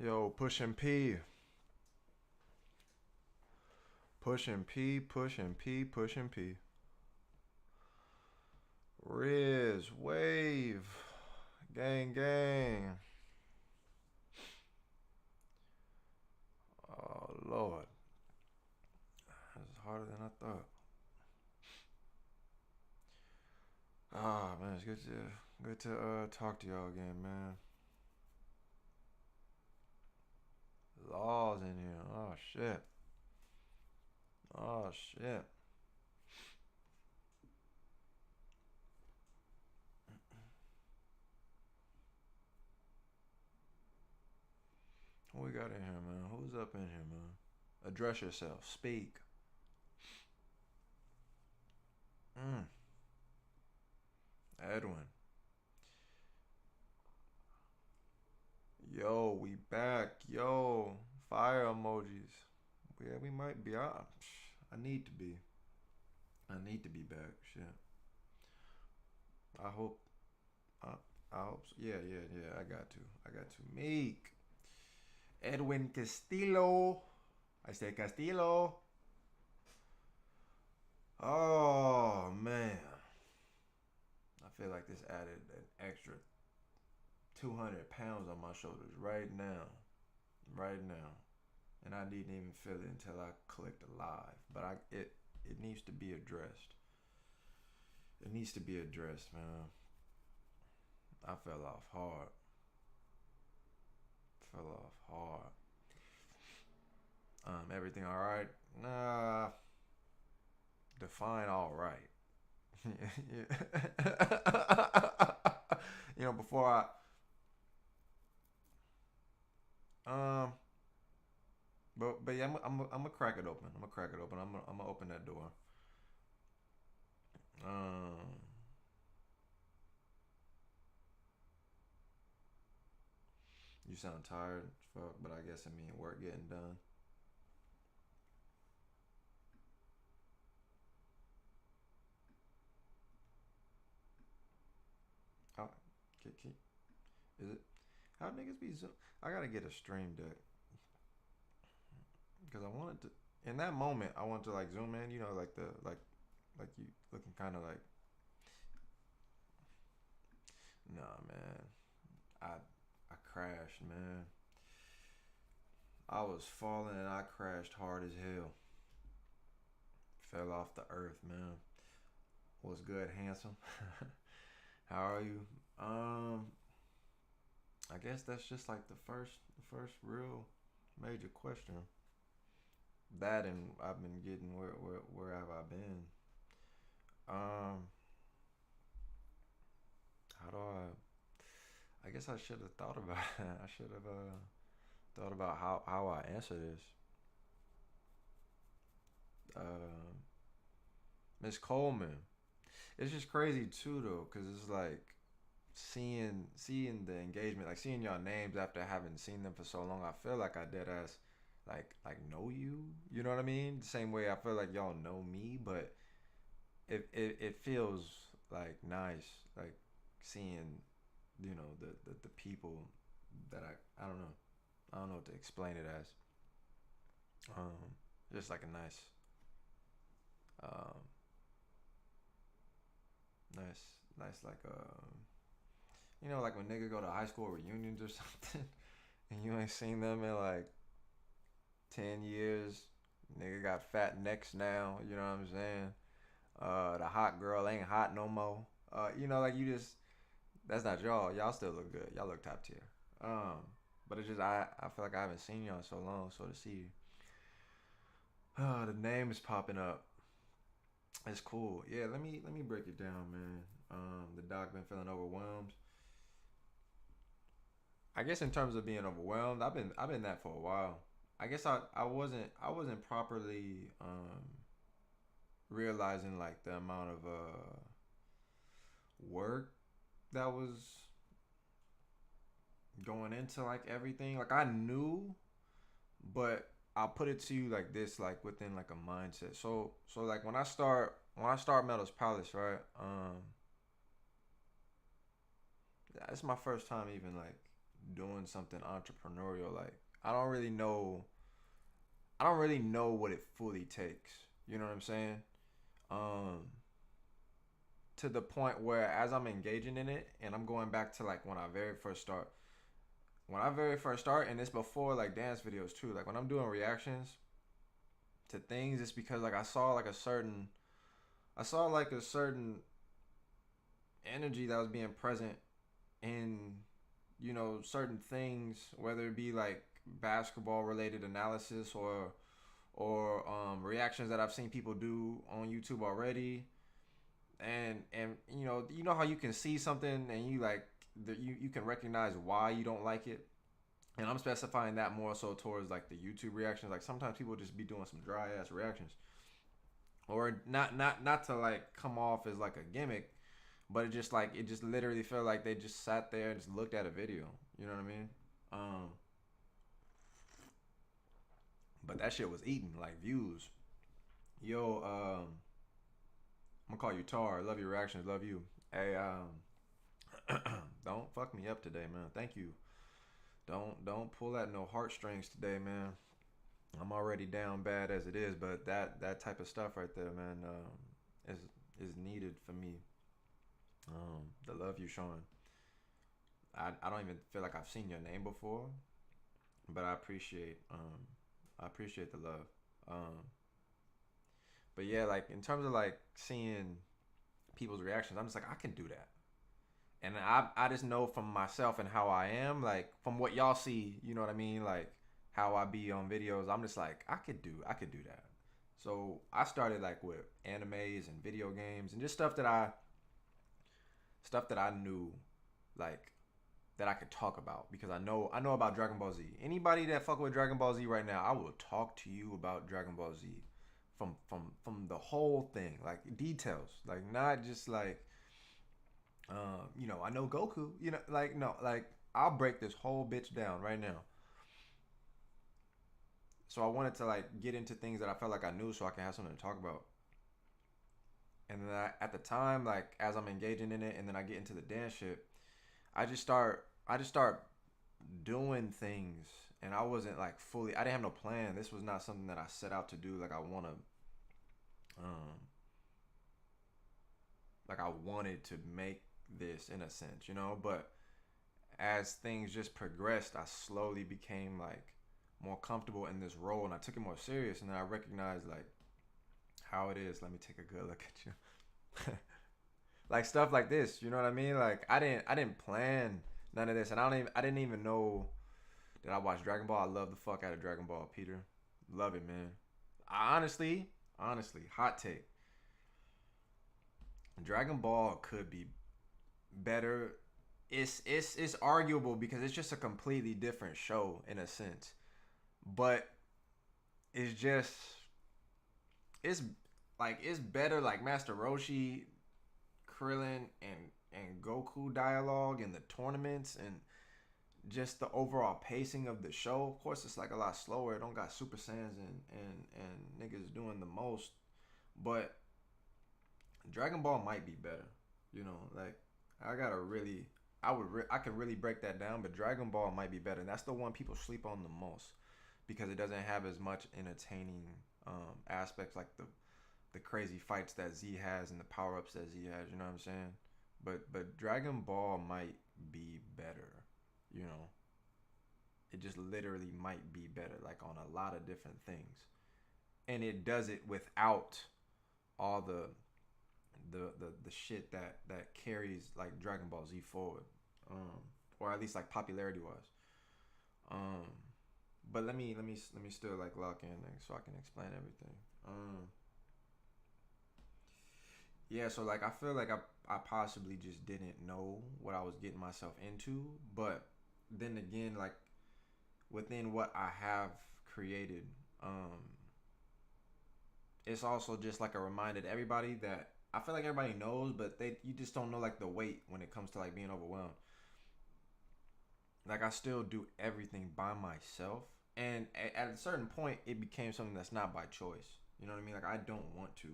Yo, pushing P. Pushing P, pushing P, pushing P. Riz, wave. Gang, gang. Oh, Lord. That's harder than I thought. Ah, man, it's good to talk to y'all again, man. Laws in here. Oh, shit. Oh, shit. What we got in here, man? Who's up in here, man? Address yourself. Speak. Mm. Edwin. Yo, we back. Yo, fire emojis. Yeah, we might be. I need to be. I need to be back. Shit. I hope. I, I hope. So. Yeah, yeah, yeah. I got to. I got to. Meek. Edwin Castillo. I say Castillo. Oh man. I feel like this added an extra 200 pounds on my shoulders right now. Right now. And I didn't even feel it until I clicked live. But it needs to be addressed. It needs to be addressed, man. I fell off hard. Fell off hard. Everything all right? Nah. Define all right. Before um, but yeah, I'm gonna crack it open. I'm gonna crack it open. I'm gonna open that door. Um, you sound tired, fuck, but I guess I mean work getting done. How, is it? How niggas be zoom? I gotta get a stream deck because I wanted to. In that moment, I wanted to like zoom in. Like like you looking kind of like. Nah, man. I crashed, man. I was falling and I crashed hard as hell. Fell off the earth, man. What's good, handsome? How are you? Um, I guess that's just like the first real major question. That and I've been getting where have I been? Um, how do I guess I should have thought about it. I should have thought about how I answer this. Um, Miss Coleman. It's just crazy too though, cause it's like seeing the engagement, like seeing y'all names after having seen them for so long. I feel like I dead ass like know you. You know what I mean? The same way I feel like y'all know me, but it feels like nice, like seeing the people that I don't know what to explain it as. Um, just like a um nice like like when niggas go to high school reunions or something, and you ain't seen them in like 10 years. Nigga got fat necks now. You know what I'm saying? The hot girl ain't hot no more. Like you just that's not y'all. Y'all still look good. Y'all look top tier. Um, but it's just I feel like I haven't seen y'all in so long. So to see the name is popping up. It's cool. Yeah, let me break it down, man. The doc been feeling overwhelmed. I guess in terms of being overwhelmed, I've been that for a while. I guess I wasn't properly realizing like the amount of work that was going into like everything. Like I knew, but I'll put it to you like this, like within like a mindset. So like when I start Metal's Palace, right? It's my first time even like doing something entrepreneurial. Like I don't really know. I don't really know what it fully takes. You know what I'm saying? Um, to the point where as I'm engaging in it, and I'm going back to like when I very first start. When I very first start, and it's before like dance videos too. Like when I'm doing reactions to things, it's because like I saw like a certain energy that was being present in certain things, whether it be like basketball related analysis or reactions that I've seen people do on YouTube already, and you know how you can see something and you like you can recognize why you don't like it. And I'm specifying that more so towards like the YouTube reactions. Like sometimes people just be doing some dry ass reactions, or not to like come off as like a gimmick, but it just literally felt like they just sat there and just looked at a video. You know what I mean? Um, but that shit was eating like views. Yo, I'm gonna call you Tar. Love your reactions. Love you. Hey, don't fuck me up today, man. Thank you. Don't pull at no heartstrings today, man. I'm already down bad as it is, but that type of stuff right there, man, is needed for me. The love you showing. I don't even feel like I've seen your name before, but I appreciate the love. Um, but yeah, like in terms of like seeing people's reactions, I'm just like I can do that. And I just know from myself and how I am, like from what y'all see, you know what I mean, like how I be on videos. I'm just like I could do that. So I started like with animes and video games and just stuff that I knew, like that I could talk about because I know about Dragon Ball Z. Anybody that fuck with Dragon Ball Z right now, I will talk to you about Dragon Ball Z from the whole thing, like details, like not just like I know Goku. Like no, like I'll break this whole bitch down right now. So I wanted to like get into things that I felt like I knew, so I can have something to talk about. And then at the time, like as I'm engaging in it, and then I get into the dance shit, I just start doing things, and I wasn't like fully. I didn't have no plan. This was not something that I set out to do. Um, like I wanted to make this in a sense, but as things just progressed, I slowly became like more comfortable in this role, and I took it more serious. And then I recognized like how it is. Let me take a good look at you. Like stuff like this, you know what I mean? Like I didn't plan none of this, and I didn't even know that I watched Dragon Ball. I love the fuck out of Dragon Ball, Peter. Love it, man. I honestly, hot take. Dragon Ball could be better. It's arguable because it's just a completely different show in a sense. But it's just it's it's better like Master Roshi, Krillin and Goku dialogue and the tournaments and just the overall pacing of the show. Of course it's like a lot slower. It don't got Super Saiyans and niggas doing the most. But Dragon Ball might be better. Like I gotta really I could really break that down, but Dragon Ball might be better. And that's the one people sleep on the most because it doesn't have as much entertaining aspects like the crazy fights that Z has and the power ups that Z has. You know what I'm saying? But Dragon Ball might be better. You know, it just literally might be better, like on a lot of different things, and it does it without all the shit that carries like Dragon Ball Z forward, um, or at least like popularity wise. Um, but let me still like lock in so I can explain everything. Yeah, so like I feel like I possibly just didn't know what I was getting myself into, but then again, like within what I have created, um, it's also just like a reminder to everybody that I feel like everybody knows, but they you just don't know like the weight when it comes to like being overwhelmed. Like I still do everything by myself, and at a certain point, it became something that's not by choice. You know what I mean? Like I don't want to.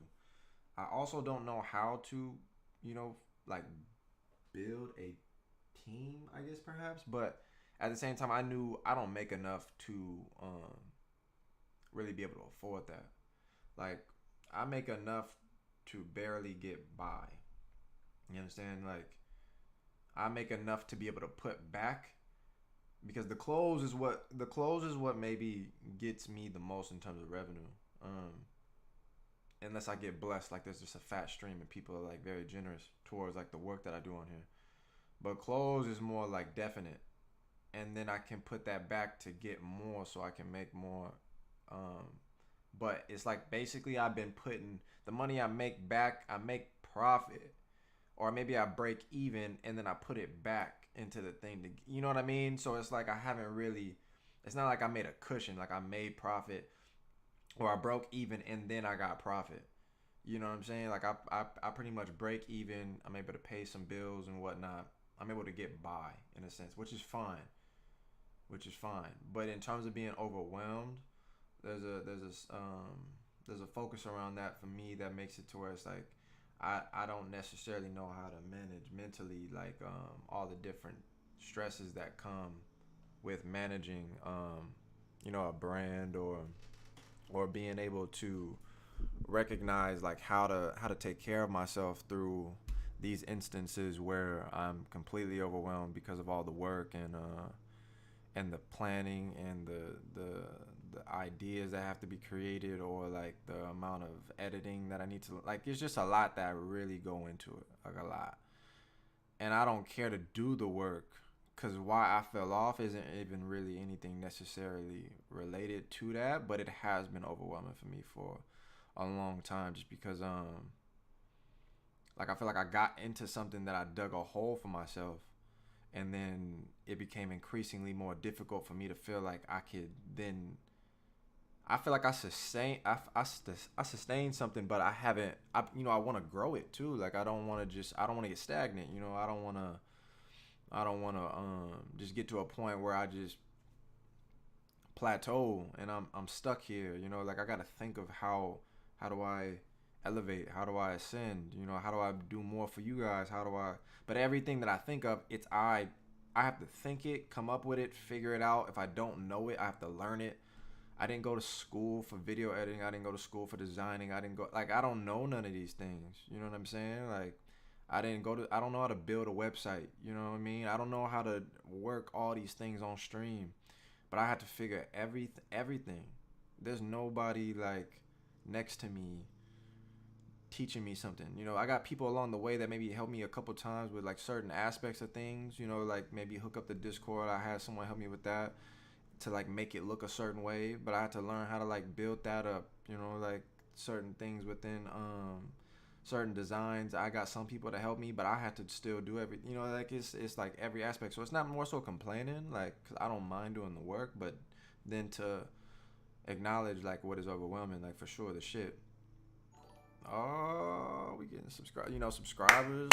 I also don't know how to, you know, like build a team. I guess perhaps, but at the same time, I knew I don't make enough to really be able to afford that. Like, I make enough to barely get by. You understand? Like, I make enough to be able to put back, because the clothes is what maybe gets me the most in terms of revenue. Unless I get blessed, like there's just a fat stream and people are like very generous towards like the work that I do on here. But clothes is more like definite, and then I can put that back to get more, so I can make more. Um, but it's like basically I've been putting the money I make back, I make profit, or maybe I break even and then I put it back into the thing to, you know what I mean? So it's like I haven't really, it's not like I made a cushion, like I made profit or I broke even and then I got profit. You know what I'm saying? Like I pretty much break even. I'm able to pay some bills and whatnot. I'm able to get by in a sense, which is fine. Which is fine. But in terms of being overwhelmed, there's a focus around that for me that makes it to where it's like I don't necessarily know how to manage mentally like all the different stresses that come with managing a brand, or being able to recognize like how to take care of myself through these instances where I'm completely overwhelmed because of all the work and the planning and the ideas that have to be created, or like the amount of editing that I need to, like, it's just a lot that really go into it, like a lot. And I don't care to do the work, because why I fell off isn't even really anything necessarily related to that, but it has been overwhelming for me for a long time, just because like I feel like I got into something that I dug a hole for myself, and then it became increasingly more difficult for me to feel like I could then. I feel like I sustained something, but I haven't. I want to grow it too. Like I don't want to get stagnant. I don't want to just get to a point where I just plateau and I'm stuck here. Like I got to think of how do I elevate? How do I ascend? How do I do more for you guys? How do I? But everything that I think of, I have to think it, come up with it, figure it out. If I don't know it, I have to learn it. I didn't go to school for video editing. I didn't go to school for designing. I don't know none of these things. You know what I'm saying? Like, I don't know how to build a website. You know what I mean? I don't know how to work all these things on stream. But I had to figure everything. There's nobody like next to me teaching me something. I got people along the way that maybe helped me a couple times with like certain aspects of things. Like maybe hook up the Discord. I had someone help me with that to like make it look a certain way, but I had to learn how to like build that up. Like certain things within certain designs. I got some people to help me, but I had to still do every. Like it's like every aspect. So it's not more so complaining, like, cause I don't mind doing the work, but then to acknowledge like what is overwhelming, like for sure the shit. Oh, we getting subscribers.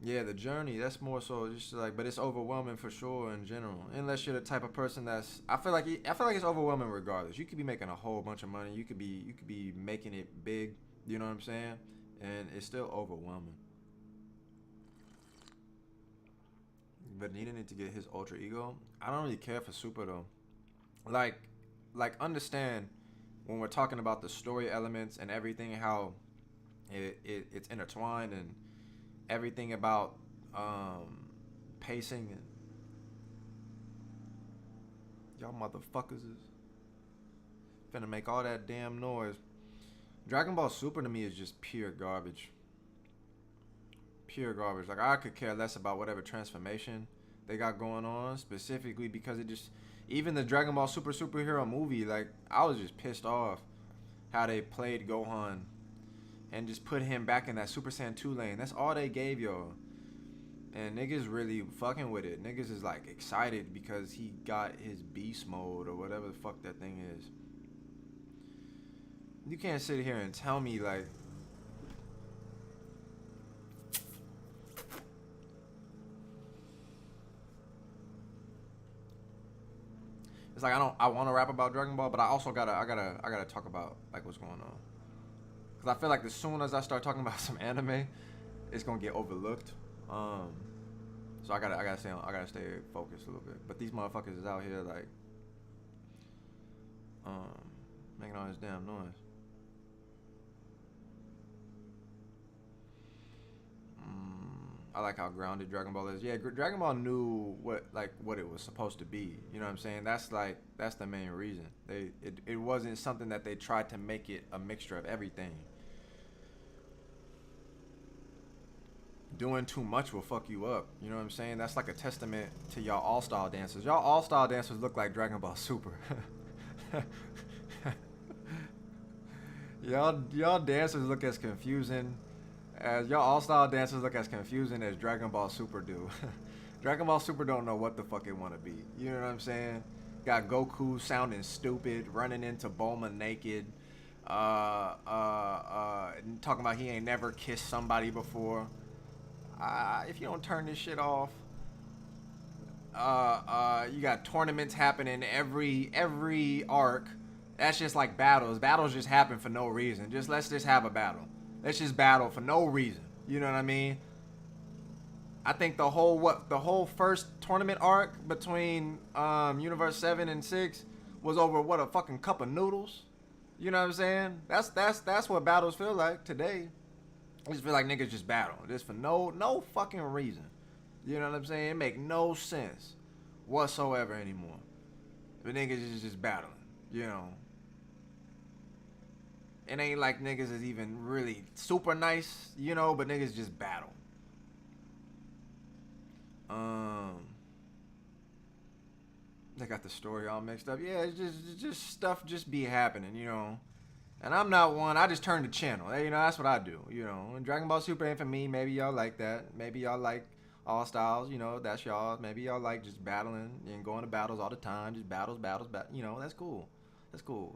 Yeah, the journey. That's more so just like, but it's overwhelming for sure in general. Unless you're the type of person that's, I feel like it's overwhelming regardless. You could be making a whole bunch of money. You could be making it big. You know what I'm saying? And it's still overwhelming. But needing it to get his ultra ego, I don't really care for Super though. Like, understand when we're talking about the story elements and everything, how it's intertwined, and everything about um, pacing, and y'all motherfuckers is finna make all that damn noise. Dragon Ball Super to me is just pure garbage. Pure garbage. Like I could care less about whatever transformation they got going on, specifically because it just, even the Dragon Ball Super superhero movie, like I was just pissed off how they played Gohan and just put him back in that Super Saiyan 2 lane. That's all they gave y'all. And niggas really fucking with it. Niggas is like excited because he got his beast mode or whatever the fuck that thing is. You can't sit here and tell me like, it's like I want to rap about Dragon Ball, but I also gotta talk about like what's going on. Cause I feel like as soon as I start talking about some anime, it's gonna get overlooked. So I gotta stay focused a little bit. But these motherfuckers is out here like, um, making all this damn noise. I like how grounded Dragon Ball is. Yeah, Dragon Ball knew what it was supposed to be. You know what I'm saying? That's the main reason. It wasn't something that they tried to make it a mixture of everything. Doing too much will fuck you up. You know what I'm saying? That's like a testament to y'all all-star dancers. Y'all all-star dancers look like Dragon Ball Super. y'all dancers look as confusing as y'all all-star dancers look as confusing as Dragon Ball Super do. Dragon Ball Super don't know what the fuck it want to be. You know what I'm saying? Got Goku sounding stupid, running into Bulma naked, talking about he ain't never kissed somebody before. If you don't turn this shit off, you got tournaments happening every arc. That's just like battles. Battles just happen for no reason. Let's just have a battle. Let's just battle for no reason. You know what I mean? I think the whole first tournament arc between Universe 7 and 6 was over a fucking cup of noodles. You know what I'm saying? That's what battles feel like today. I just feel like niggas just battle. Just for no fucking reason. You know what I'm saying? It make no sense whatsoever anymore. But niggas is just battling, you know. It ain't like niggas is even really super nice, you know, but niggas just battle. They got the story all mixed up. Yeah, it's just stuff just be happening, you know. And I'm not one. I just turn the channel. You know, that's what I do. You know, and Dragon Ball Super ain't for me. Maybe y'all like that. Maybe y'all like all styles. You know, that's y'all. Maybe y'all like just battling and going to battles all the time. Just battles. You know, that's cool. That's cool.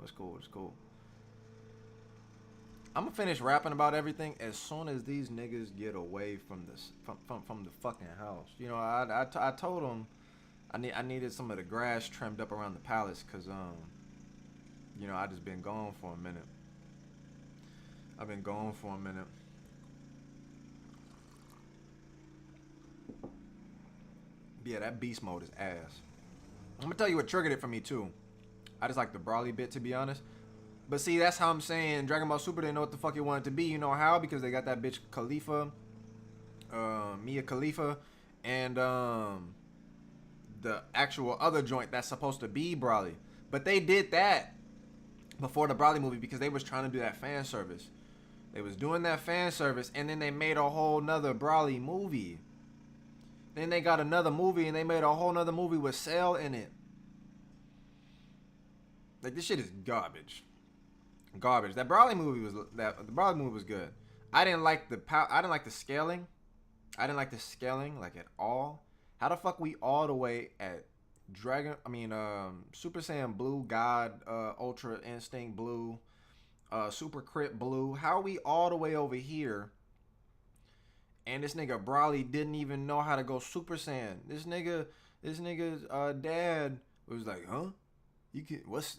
I'm gonna finish rapping about everything as soon as these niggas get away from this from the fucking house. You know, I told them I needed some of the grass trimmed up around the palace because you know, I just been gone for a minute. I've been gone for a minute. Yeah, that beast mode is ass. I'm gonna tell you what triggered it for me too. I just like the Broly bit, to be honest. But see, that's how I'm saying Dragon Ball Super didn't know what the fuck it wanted to be. You know how? Because they got that bitch Khalifa, Mia Khalifa, and the actual other joint that's supposed to be Broly. But they did that before the Broly movie because they was trying to do that fan service. They was doing that fan service, and then they made a whole nother Broly movie. Then they got another movie, and they made a whole nother movie with Cell in it. Like, this shit is garbage. Garbage. The Broly movie was good. I didn't like the scaling. I didn't like the scaling like at all. How the fuck we all the way at Super Saiyan Blue God, Ultra Instinct Blue, Super Crit Blue. How are we all the way over here? And this nigga Broly didn't even know how to go Super Saiyan. This nigga's dad was like, huh?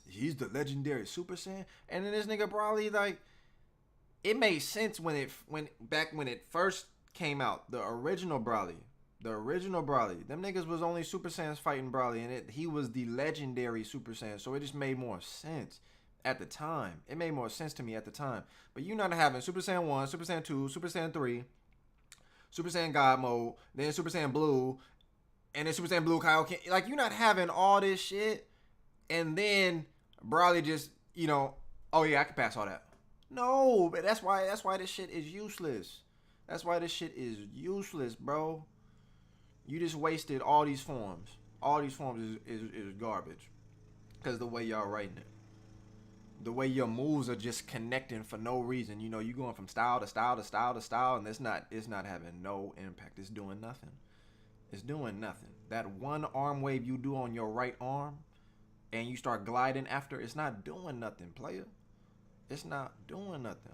He's the legendary Super Saiyan? And then this nigga Broly, like, it made sense when it first came out. The original Broly. Them niggas was only Super Saiyans fighting Broly, and he was the legendary Super Saiyan. So it just made more sense at the time. It made more sense to me at the time. But you not having Super Saiyan 1, Super Saiyan 2, Super Saiyan 3, Super Saiyan God mode, then Super Saiyan Blue, and then Super Saiyan Blue Kaioken. Like, you not having all this shit, and then Broly just, you know, oh yeah, I can pass all that. No, but that's why this shit is useless. That's why this shit is useless, bro. You just wasted all these forms. All these forms is garbage. Because the way y'all writing it. The way your moves are just connecting for no reason. You know, you going from style to style to style to style, and it's not having no impact. It's doing nothing. It's doing nothing. That one arm wave you do on your right arm, and you start gliding after, it's not doing nothing, player. It's not doing nothing.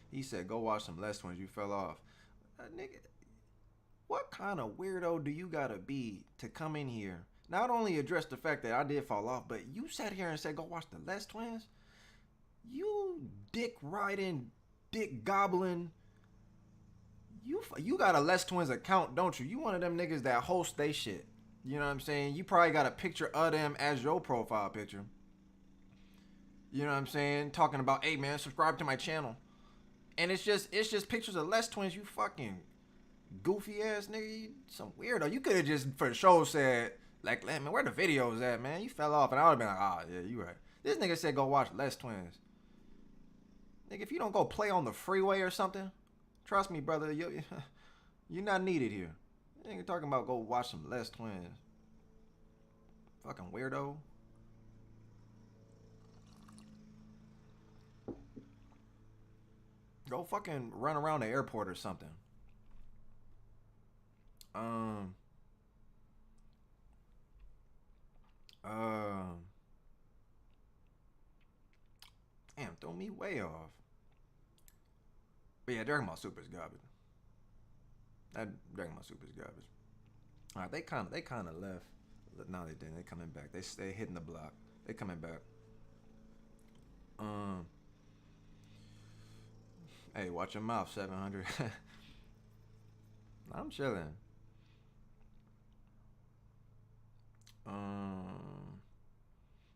He said, go watch some Less Twins. You fell off. Nigga, what kind of weirdo do you gotta be to come in here, not only address the fact that I did fall off, but you sat here and said, go watch the Less Twins? You dick riding, dick gobbling. You got a Les Twins account, don't you? You one of them niggas that host they shit. You know what I'm saying? You probably got a picture of them as your profile picture. You know what I'm saying? Talking about, hey man, subscribe to my channel. And it's just pictures of Les Twins, you fucking goofy ass nigga. You some weirdo. You could have just for sure said, like, man, where the videos at, man? You fell off, and I would have been like, ah, yeah, you right. This nigga said go watch Les Twins. Nigga, if you don't go play on the freeway or something, trust me, brother, you're not needed here. Nigga talking about go watch some Les Twins. Fucking weirdo. Go fucking run around the airport or something. Um. Damn, throw me way off. But yeah, Dragon Ball Super is garbage. That Dragon Ball Super is garbage. All right, they kind of left. No, they didn't. They coming back. They hitting the block. They coming back. Hey, watch your mouth, 700. I'm chilling.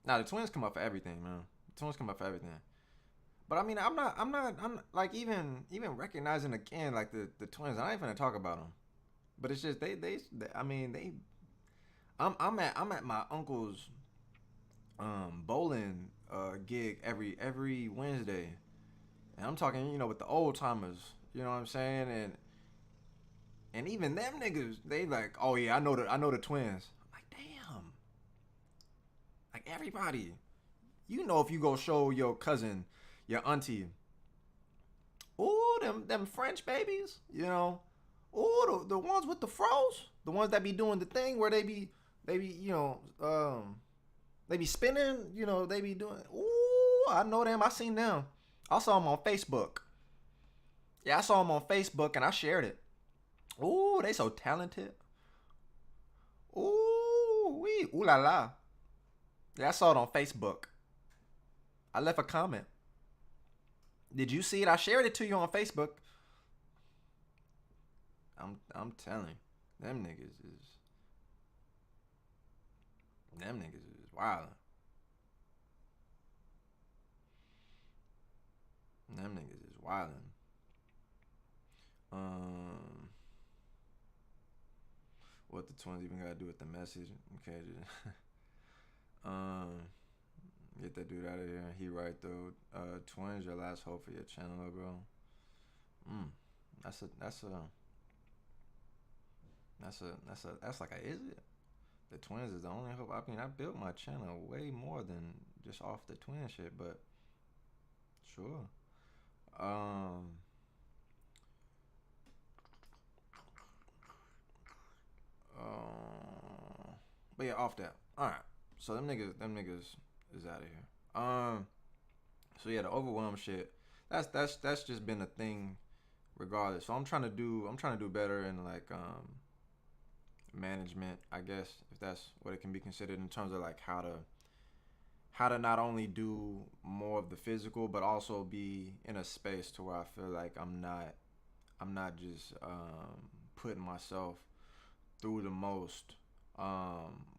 Now the twins come up for everything, man. The twins come up for everything. But I mean, I'm like even recognizing again like the twins. I ain't finna talk about them. But it's just they I mean they. I'm at my uncle's bowling gig every Wednesday, and I'm talking with the old timers. You know what I'm saying? And even them niggas, they like, oh yeah, I know the twins. I'm like, damn. Like everybody, if you go show your cousin, your auntie, ooh, them French babies, ooh, the ones with the froze, the ones that be doing the thing where they be they be spinning, they be doing, ooh, I know them, I seen them. I saw them on Facebook. Yeah, I saw them on Facebook and I shared it. Ooh, they so talented. Ooh, wee, ooh la la. Yeah, I saw it on Facebook. I left a comment. Did you see it? I shared it to you on Facebook. I'm telling, them niggas is wild. Them niggas is wildin'. What the twins even gotta do with the message? Okay, just get that dude out of here. He right though. Twins, your last hope for your channel, bro. That's like is it? The twins is the only hope. I mean, I built my channel way more than just off the twin shit, but sure. But yeah, off that. All right. So them niggas is out of here. So yeah, the overwhelm shit. That's just been a thing, regardless. So I'm trying to do better in like management, I guess, if that's what it can be considered, in terms of like how to not only do more of the physical, but also be in a space to where I feel like I'm not just putting myself through the most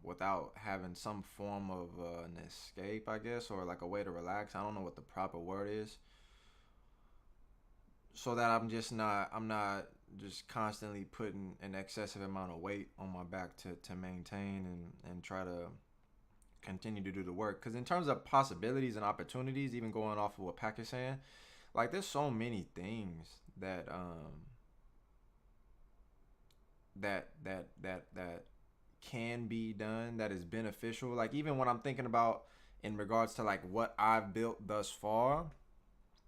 without having some form of an escape, I guess, or like a way to relax. I don't know what the proper word is. So that I'm not just constantly putting an excessive amount of weight on my back to maintain and try to continue to do the work. Because in terms of possibilities and opportunities, even going off of what Pac is saying, like there's so many things that that can be done that is beneficial. Like even when I'm thinking about in regards to like what I've built thus far,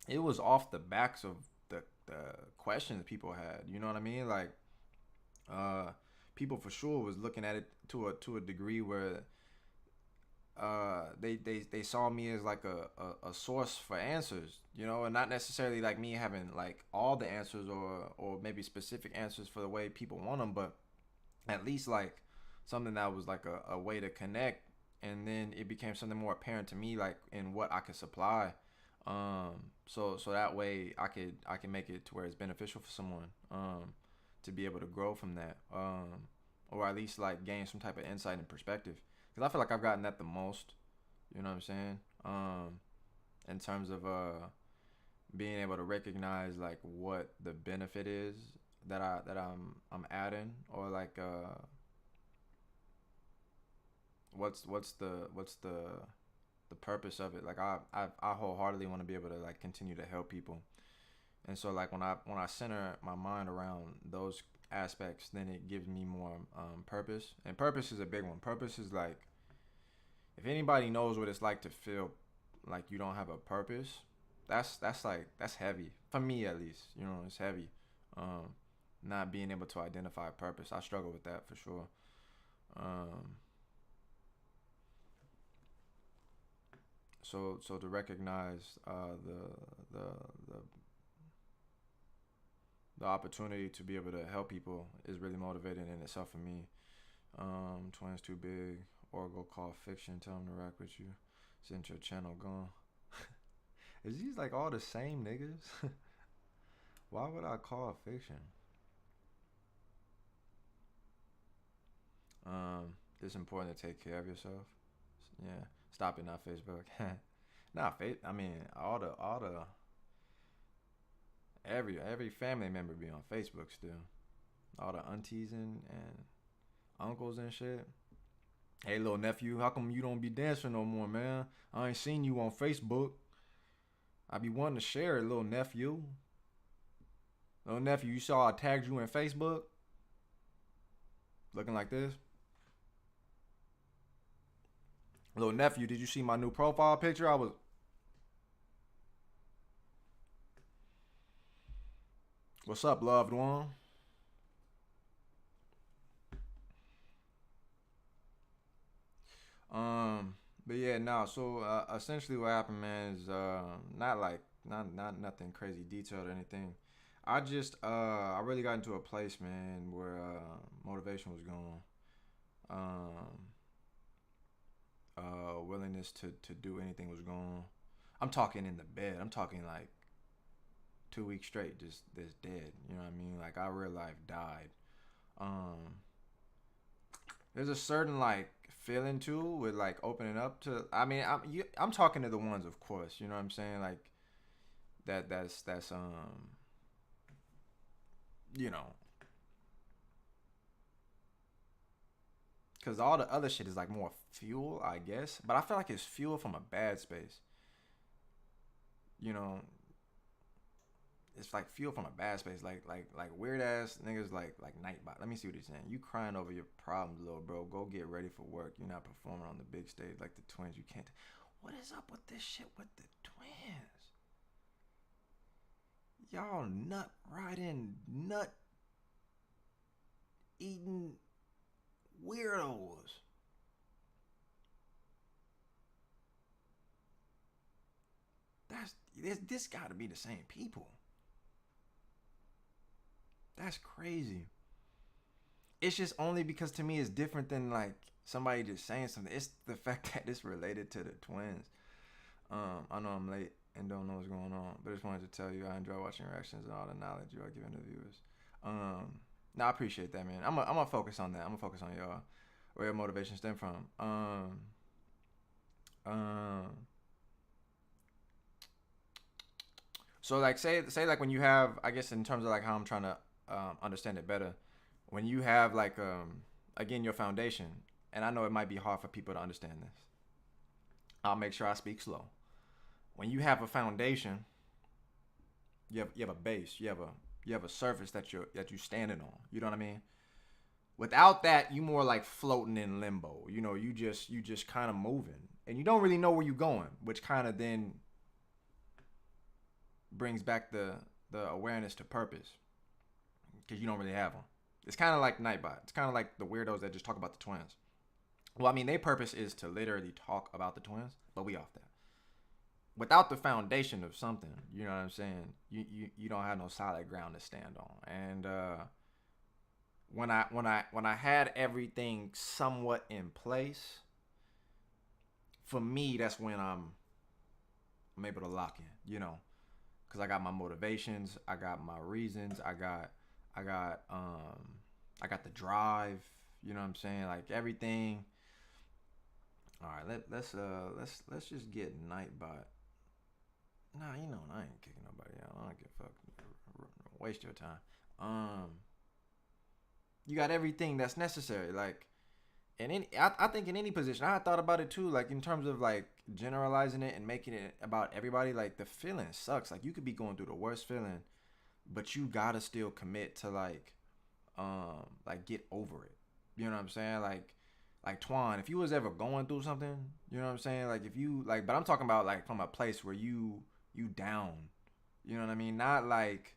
it was off the backs of the questions people had. You know what I mean? Like people for sure was looking at it to a degree where they saw me as like a source for answers, and not necessarily like me having like all the answers or maybe specific answers for the way people want them, but at least like something that was like a way to connect. And then it became something more apparent to me, like in what I could supply. So that way I can make it to where it's beneficial for someone to be able to grow from that, or at least like gain some type of insight and perspective. Because I feel like I've gotten that the most. You know what I'm saying? In terms of being able to recognize like what the benefit is that I'm adding, or like what's the purpose of it. Like I wholeheartedly want to be able to like continue to help people. And so like when I center my mind around those aspects, then it gives me more purpose. And purpose is a big one. Purpose is like, if anybody knows what it's like to feel like you don't have a purpose, that's heavy for me, at least. You know, it's heavy. Um, Not being able to identify a purpose, I struggle with that for sure. Um, so to recognize the the the opportunity to be able to help people is really motivating in itself for me. Twins too big, or go call fiction, tell them to rock with you. Send your channel gone. Is these like all the same niggas? Why would I call fiction? It's important to take care of yourself. Yeah, stop it, not Facebook. Not face. I mean, all the every family member be on Facebook still. All the aunties and uncles and shit. Hey, little nephew, how come you don't be dancing no more, man? I ain't seen you on Facebook. I be wanting to share it, little nephew. Little nephew, you saw I tagged you in Facebook? Looking like this? Little nephew, did you see my new profile picture? What's up, loved one? But yeah, no. So essentially, what happened, man, is not like not nothing crazy detailed or anything. I really got into a place, man, where motivation was gone. Um, Willingness to do anything was gone. I'm talking in the bed. I'm talking like 2 weeks straight, just dead. You know what I mean? Like our real life died. Um, there's a certain like feeling too with like opening up to. I mean, I'm talking to the ones, of course. You know what I'm saying? Like that's you know, because all the other shit is like more fuel, I guess. But I feel like it's fuel from a bad space. You know, it's like fuel from a bad space. Like weird ass niggas like Nightbot. Let me see what he's saying. You crying over your problems, little bro. Go get ready for work. You're not performing on the big stage like the twins. You can't. What is up with this shit with the twins? Y'all nut riding, nut eating weirdos. This got to be the same people. That's crazy. It's just only because to me it's different than like somebody just saying something. It's the fact that it's related to the twins. I know I'm late and don't know what's going on, but I just wanted to tell you I enjoy watching reactions and all the knowledge you are giving the viewers. No, I appreciate that, man. I'm gonna focus on that. I'm gonna focus on y'all, where your motivation stem from. Um. So like say like when you have, I guess in terms of like how I'm trying to understand it better, when you have like again your foundation, and I know it might be hard for people to understand this. I'll make sure I speak slow. When you have a foundation, you have a base, you have a surface that you standing on. You know what I mean? Without that, you more like floating in limbo. You know, you just kind of moving, and you don't really know where you're going, which kind of then brings back the awareness to purpose, because you don't really have one. It's kind of like Nightbot. It's kind of like the weirdos that just talk about the twins. Well, I mean, their purpose is to literally talk about the twins, but we off that. Without the foundation of something, you know what I'm saying? You don't have no solid ground to stand on. And when I had everything somewhat in place, for me, that's when I'm able to lock in, because I got my motivations, I got my reasons, I got I got the drive, you know what I'm saying? Like everything. All right, let's just get Nightbot. Nah, I ain't kicking nobody out. I don't give a fuck. Waste your time. Um, you got everything that's necessary. Like in I think in any position, I had thought about it too. Like in terms of like generalizing it and making it about everybody. Like the feeling sucks. Like you could be going through the worst feeling, but you gotta still commit to like get over it. You know what I'm saying? Like Twan, if you was ever going through something, you know what I'm saying? Like if you like, but I'm talking about like from a place where you down. You know what I mean? Not like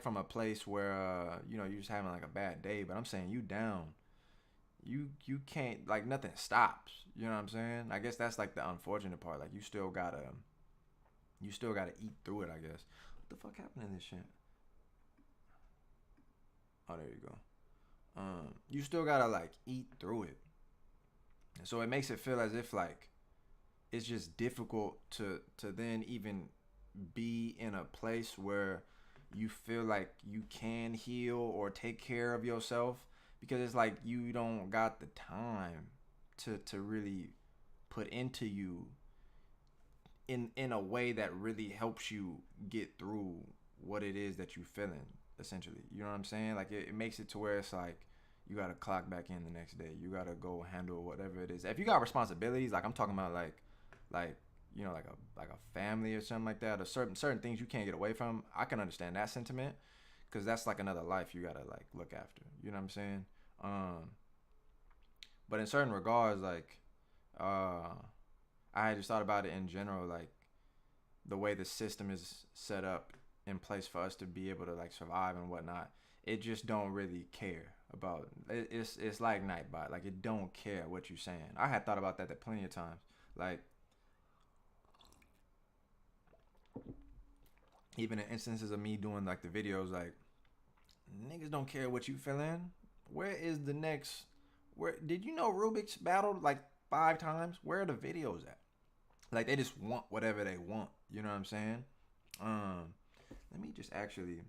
from a place where you're just having like a bad day, but I'm saying you down. You can't, like, nothing stops. You know what I'm saying? I guess that's like the unfortunate part. Like you still gotta eat through it, I guess. What the fuck happened in this shit? Oh, there you go. You still gotta like eat through it. And so it makes it feel as if like it's just difficult to then even be in a place where you feel like you can heal or take care of yourself, because it's like you don't got the time to really put into you in a way that really helps you get through what it is that you feeling, essentially. You know what I'm saying? Like it makes it to where it's like you gotta clock back in the next day. You gotta go handle whatever it is. If you got responsibilities, like I'm talking about like like a family or something like that, or certain things you can't get away from, I can understand that sentiment, because that's like another life you gotta like look after. You know what I'm saying? Um, but in certain regards, like uh, I just thought about it in general, like the way the system is set up in place for us to be able to like survive and whatnot. It just don't really care about it. It's like Nightbot, like it don't care what you're saying. I had thought about that plenty of times, like even in instances of me doing like the videos, like niggas don't care what you feeling. Where is the next? Where did you know Rubik's battled like 5 times? Where are the videos at? Like they just want whatever they want. You know what I'm saying? Um, let me just actually,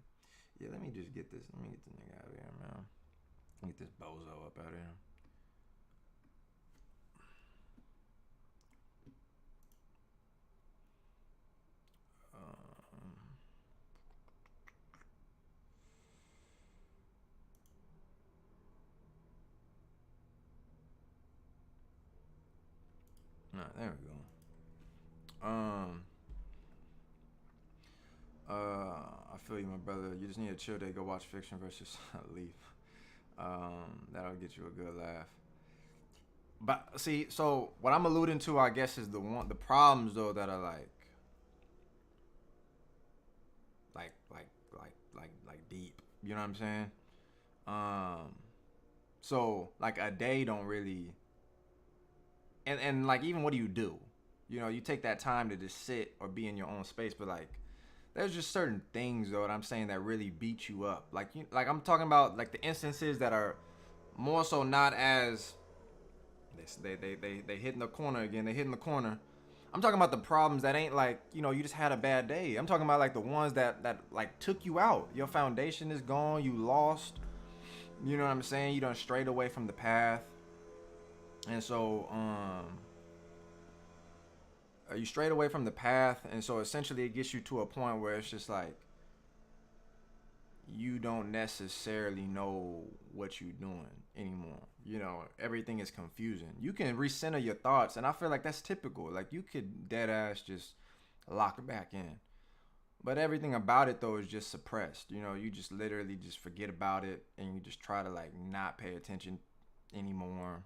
yeah, let me just get this. Let me get the nigga out of here, man. Get this bozo up out of here. Um, nah, there we go. I feel you, my brother. You just need a chill day. Go watch Fiction versus Leaf. That'll get you a good laugh. But see, so what I'm alluding to, I guess, is the problems though that are like deep. You know what I'm saying? Um, so like a day don't really, and like even what do you do? You take that time to just sit or be in your own space, but like there's just certain things though that I'm saying that really beat you up. Like I'm talking about like the instances that are more so not as they hit in the corner again. They hit in the corner. I'm talking about the problems that ain't like you just had a bad day. I'm talking about like the ones that like took you out. Your foundation is gone. You lost. You know what I'm saying? You done strayed away from the path, and so you strayed away from the path, and so essentially it gets you to a point where it's just like you don't necessarily know what you're doing anymore. Everything is confusing. You can recenter your thoughts, and I feel like that's typical. Like you could dead ass just lock it back in. But everything about it though is just suppressed. You just literally just forget about it, and you just try to like not pay attention anymore.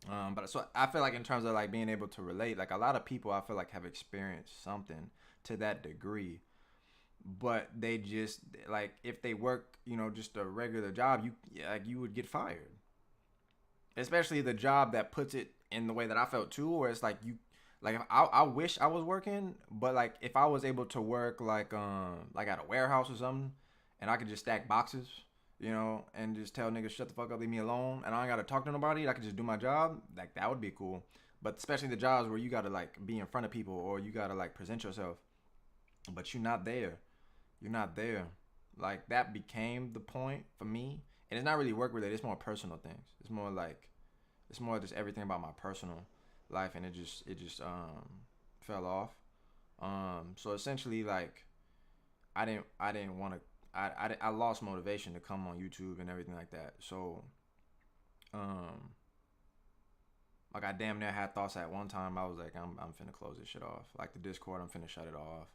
But so I feel like in terms of like being able to relate, like a lot of people I feel like have experienced something to that degree, but they just like if they work, just a regular job, you would get fired. Especially the job that puts it in the way that I felt too, where it's like like I wish I was working, but like if I was able to work like at a warehouse or something, and I could just stack boxes, and just tell niggas shut the fuck up, leave me alone, and I ain't gotta talk to nobody, I could just do my job, like that would be cool. But especially the jobs where you gotta like be in front of people or you gotta like present yourself, but you're not there. You're not there. Like that became the point for me, and it's not really work related. It's more personal things. It's more just everything about my personal life, and it just fell off. So essentially, like I didn't want to. I lost motivation to come on YouTube and everything like that. So um like I damn near had thoughts at one time. I was like, I'm finna close this shit off. Like the Discord, I'm finna shut it off.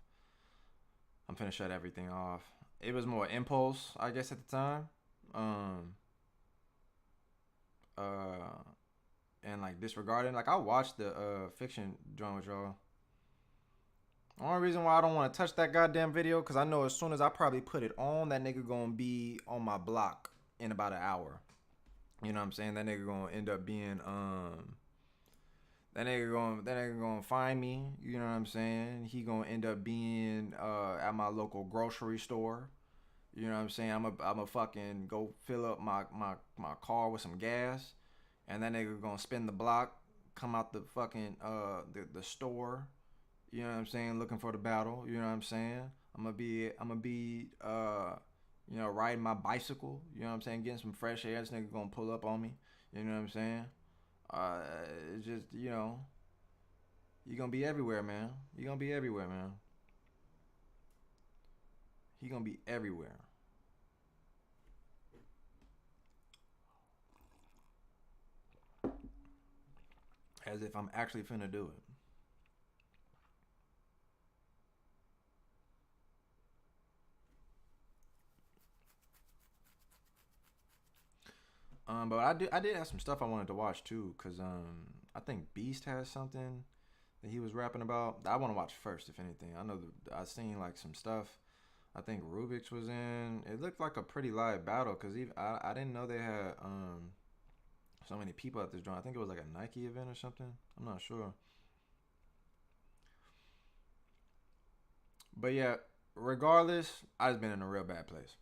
I'm finna shut everything off. It was more impulse, I guess, at the time. Um, uh, and like disregarding. Like I watched the fiction joint with y'all. The only reason why I don't want to touch that goddamn video, cause I know as soon as I probably put it on, that nigga gonna be on my block in about an hour. You know what I'm saying? That nigga gonna end up being that nigga gonna find me. You know what I'm saying? He gonna end up being at my local grocery store. You know what I'm saying? I'm a fucking go fill up my car with some gas, and that nigga gonna spin the block, come out the fucking the store. You know what I'm saying? Looking for the battle. You know what I'm saying? I'm gonna be you know, riding my bicycle. You know what I'm saying? Getting some fresh air. This nigga gonna pull up on me. You know what I'm saying? Uh, it's just, you know, you gonna be everywhere, man. You gonna be everywhere, man. He gonna be everywhere. As if I'm actually finna do it. But I did have some stuff I wanted to watch too, cause I think Beast has something that he was rapping about. I want to watch first, if anything. I know I seen like some stuff. I think Rubik's was in. It looked like a pretty live battle, cause even I didn't know they had so many people at this joint. I think it was like a Nike event or something. I'm not sure. But yeah, regardless, I just been in a real bad place.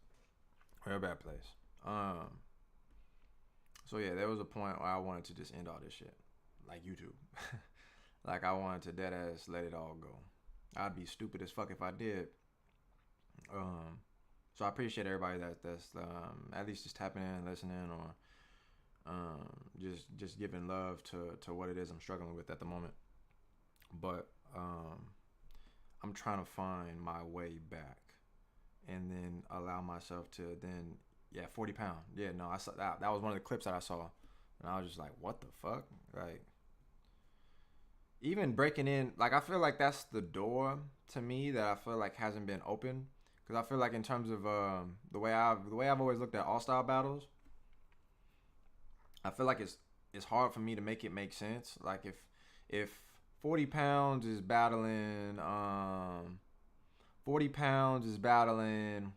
Real bad place. Um, so yeah, there was a point where I wanted to just end all this shit, like YouTube. Like I wanted to dead ass let it all go. I'd be stupid as fuck if I did. Um, so I appreciate everybody that's at least just tapping in and listening, or just giving love to what it is I'm struggling with at the moment. But I'm trying to find my way back, and then allow myself to then, yeah, 40 pound. Yeah, no, I saw that. That was one of the clips that I saw, and I was just like, what the fuck? Like even breaking in, like I feel like that's the door to me that I feel like hasn't been open, because I feel like in terms of the way I've always looked at all style battles, I feel like it's hard for me to make it make sense. Like if 40 pounds is battling 40 pounds is battling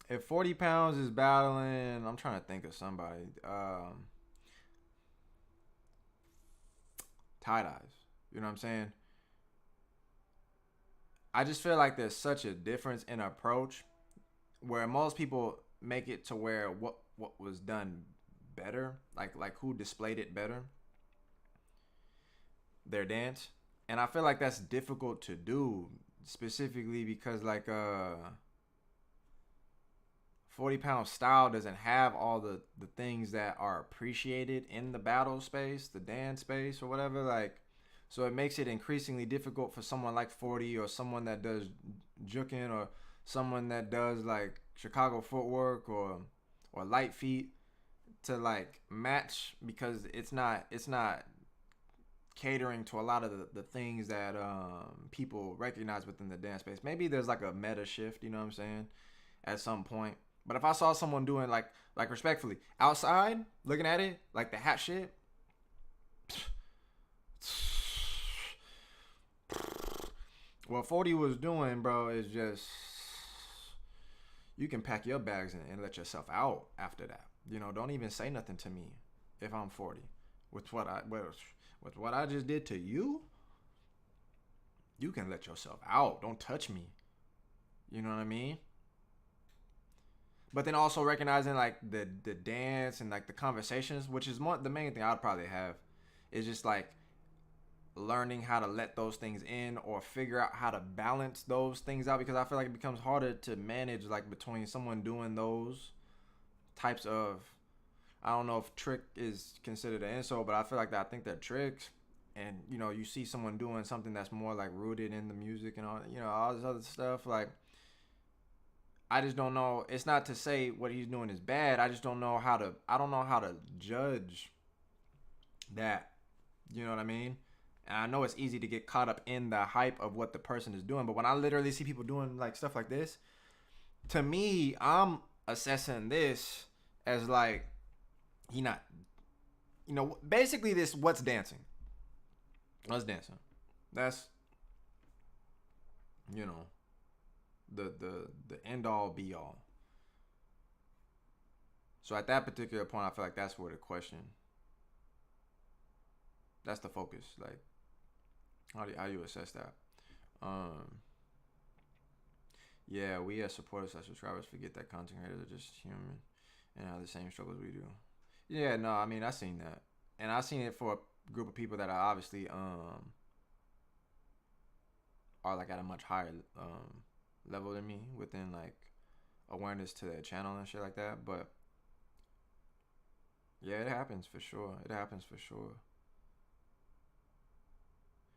if 40 pounds is battling, I'm trying to think of somebody. Tie dyes. You know what I'm saying? I just feel like there's such a difference in approach, where most people make it to where what was done better, like who displayed it better, their dance. And I feel like that's difficult to do, specifically because like 40 pound style doesn't have all the things that are appreciated in the battle space, the dance space, or whatever. Like, so it makes it increasingly difficult for someone like 40, or someone that does juking, or someone that does like Chicago footwork, or light feet, to like match, because it's not catering to a lot of the things that people recognize within the dance space. Maybe there's like a meta shift, you know what I'm saying, at some point. But if I saw someone doing like respectfully outside, looking at it like the hat shit, what 40 was doing, bro, is just, you can pack your bags and let yourself out after that. You know, don't even say nothing to me if I'm 40. With what I just did to you, you can let yourself out. Don't touch me. You know what I mean? but then also recognizing like the dance and like the conversations, which is more the main thing I'd probably have, is just like learning how to let those things in or figure out how to balance those things out, because I feel like it becomes harder to manage like between someone doing those types of, I don't know if trick is considered an insult, but I feel like that I think they're tricks. And you know, you see someone doing something that's more like rooted in the music and all, you know, all this other stuff. Like, I just don't know. It's not to say what he's doing is bad. I just don't know how to. I don't know how to judge that. You know what I mean? And I know it's easy to get caught up in the hype of what the person is doing, but when I literally see people doing like stuff like this, to me, I'm assessing this as like he not, you know, basically this what's dancing. What's dancing? That's, you know, the end all be all. So at that particular point, I feel like that's where the question, that's the focus. Like, how you assess that? Um, yeah, we as supporters as subscribers forget that content creators are just human and have the same struggles we do. Yeah, no, I mean I seen that, and I seen it for a group of people that are obviously are like at a much higher level than me within like awareness to their channel and shit like that. But yeah, it happens for sure. It happens for sure.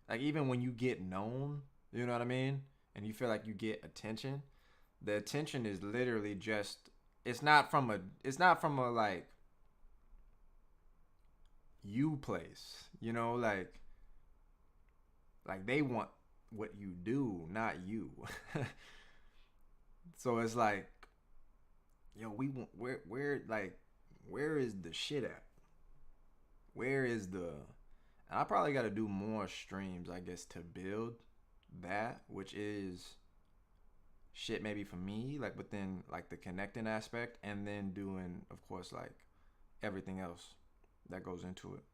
Like even when you get known, you know what I mean, and you feel like you get attention, the attention is literally just, it's not from a like you place, you know, like they want what you do, not you. So it's like, yo, we want where like where is the shit at? Where is the, and I probably got to do more streams, I guess, to build that, which is shit maybe for me, like within like the connecting aspect, and then doing, of course, like everything else that goes into it.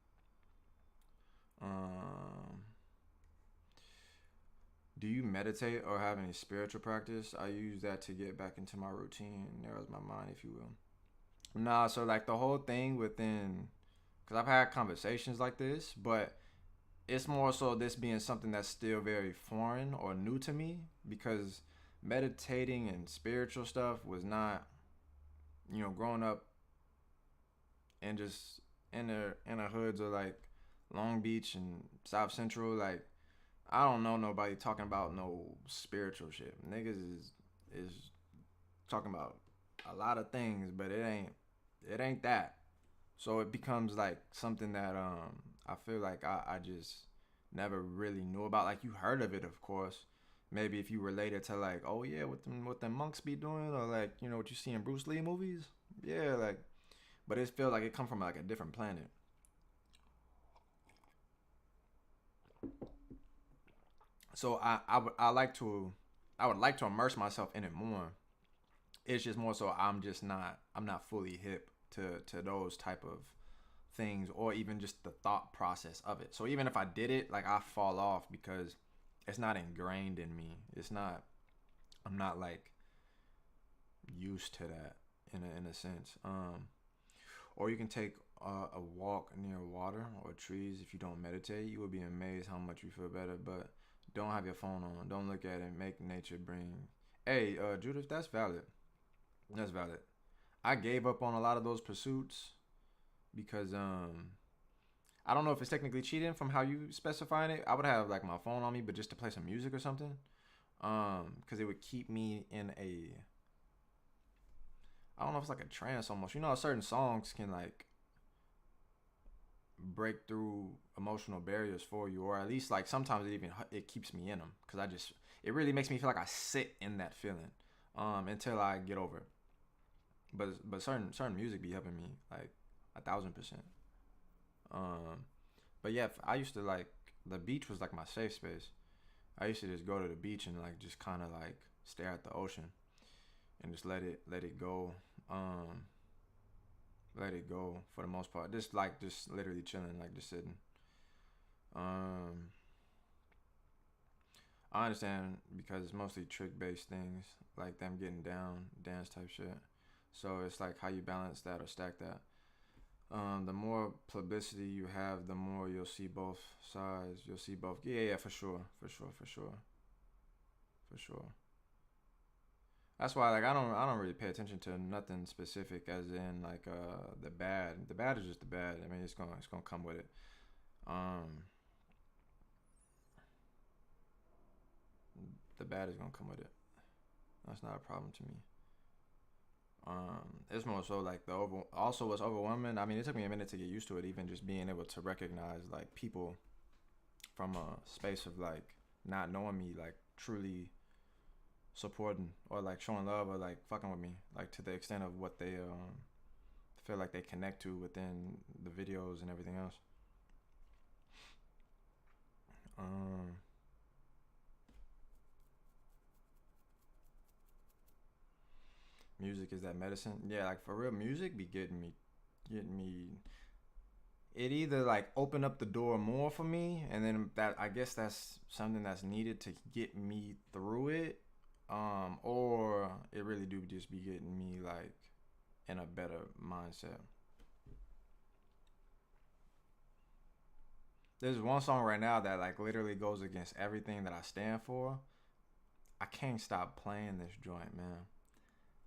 Um, do you meditate or have any spiritual practice? I use that to get back into my routine, narrows my mind, if you will. Nah, so like the whole thing within, because I've had conversations like this, but it's more so this being something that's still very foreign or new to me, because meditating and spiritual stuff was not, you know, growing up and just in the hoods of like Long Beach and South Central, like I don't know nobody talking about no spiritual shit. Niggas is talking about a lot of things, but it ain't that. So it becomes like something that I feel like I just never really knew about. Like you heard of it, of course. Maybe if you related to like, oh yeah, what the monks be doing, or like, you know, what you see in Bruce Lee movies. Yeah, like, but it feels like it come from like a different planet. So I would like to immerse myself in it more. It's just more so I'm not fully hip to those type of things, or even just the thought process of it. So even if I did it, like I fall off because it's not ingrained in me. It's not, I'm not like used to that in a sense. Or you can take a walk near water or trees. If you don't meditate, you will be amazed how much you feel better. But don't have your phone on. Don't look at it. Make nature bring. Hey, Judith, that's valid. That's valid. I gave up on a lot of those pursuits because I don't know if it's technically cheating from how you specifying it. I would have like my phone on me, but just to play some music or something. Because it would keep me in a, I don't know if it's like a trance almost. You know, certain songs can like break through emotional barriers for you, or at least like sometimes it keeps me in them, because I just, it really makes me feel like I sit in that feeling until I get over it. But certain music be helping me like 1,000%. Um, but yeah, I used to like, the beach was like my safe space. I used to just go to the beach and like just kind of like stare at the ocean and just let it go. Um, let it go for the most part. Just literally chilling, like just sitting. Um, I understand because it's mostly trick based things, like them getting down, dance type shit. So it's like how you balance that or stack that. The more publicity you have, the more you'll see both sides. You'll see both. Yeah, yeah, for sure, for sure, for sure, for sure. That's why like I don't really pay attention to nothing specific as in like the bad. The bad is just the bad. I mean it's gonna come with it. Um the bad is gonna come with it. That's not a problem to me. It's more so like the also what's overwhelming. I mean, it took me a minute to get used to it, even just being able to recognize like people from a space of like not knowing me, like truly supporting or like showing love or like fucking with me, like to the extent of what they feel like they connect to within the videos and everything else. Um, Music is that medicine. Yeah, like for real, music be getting me. It either like open up the door more for me, and then that I guess that's something that's needed to get me through it, or it really do just be getting me like in a better mindset. There's one song right now that like literally goes against everything that I stand for. I can't stop playing this joint, man.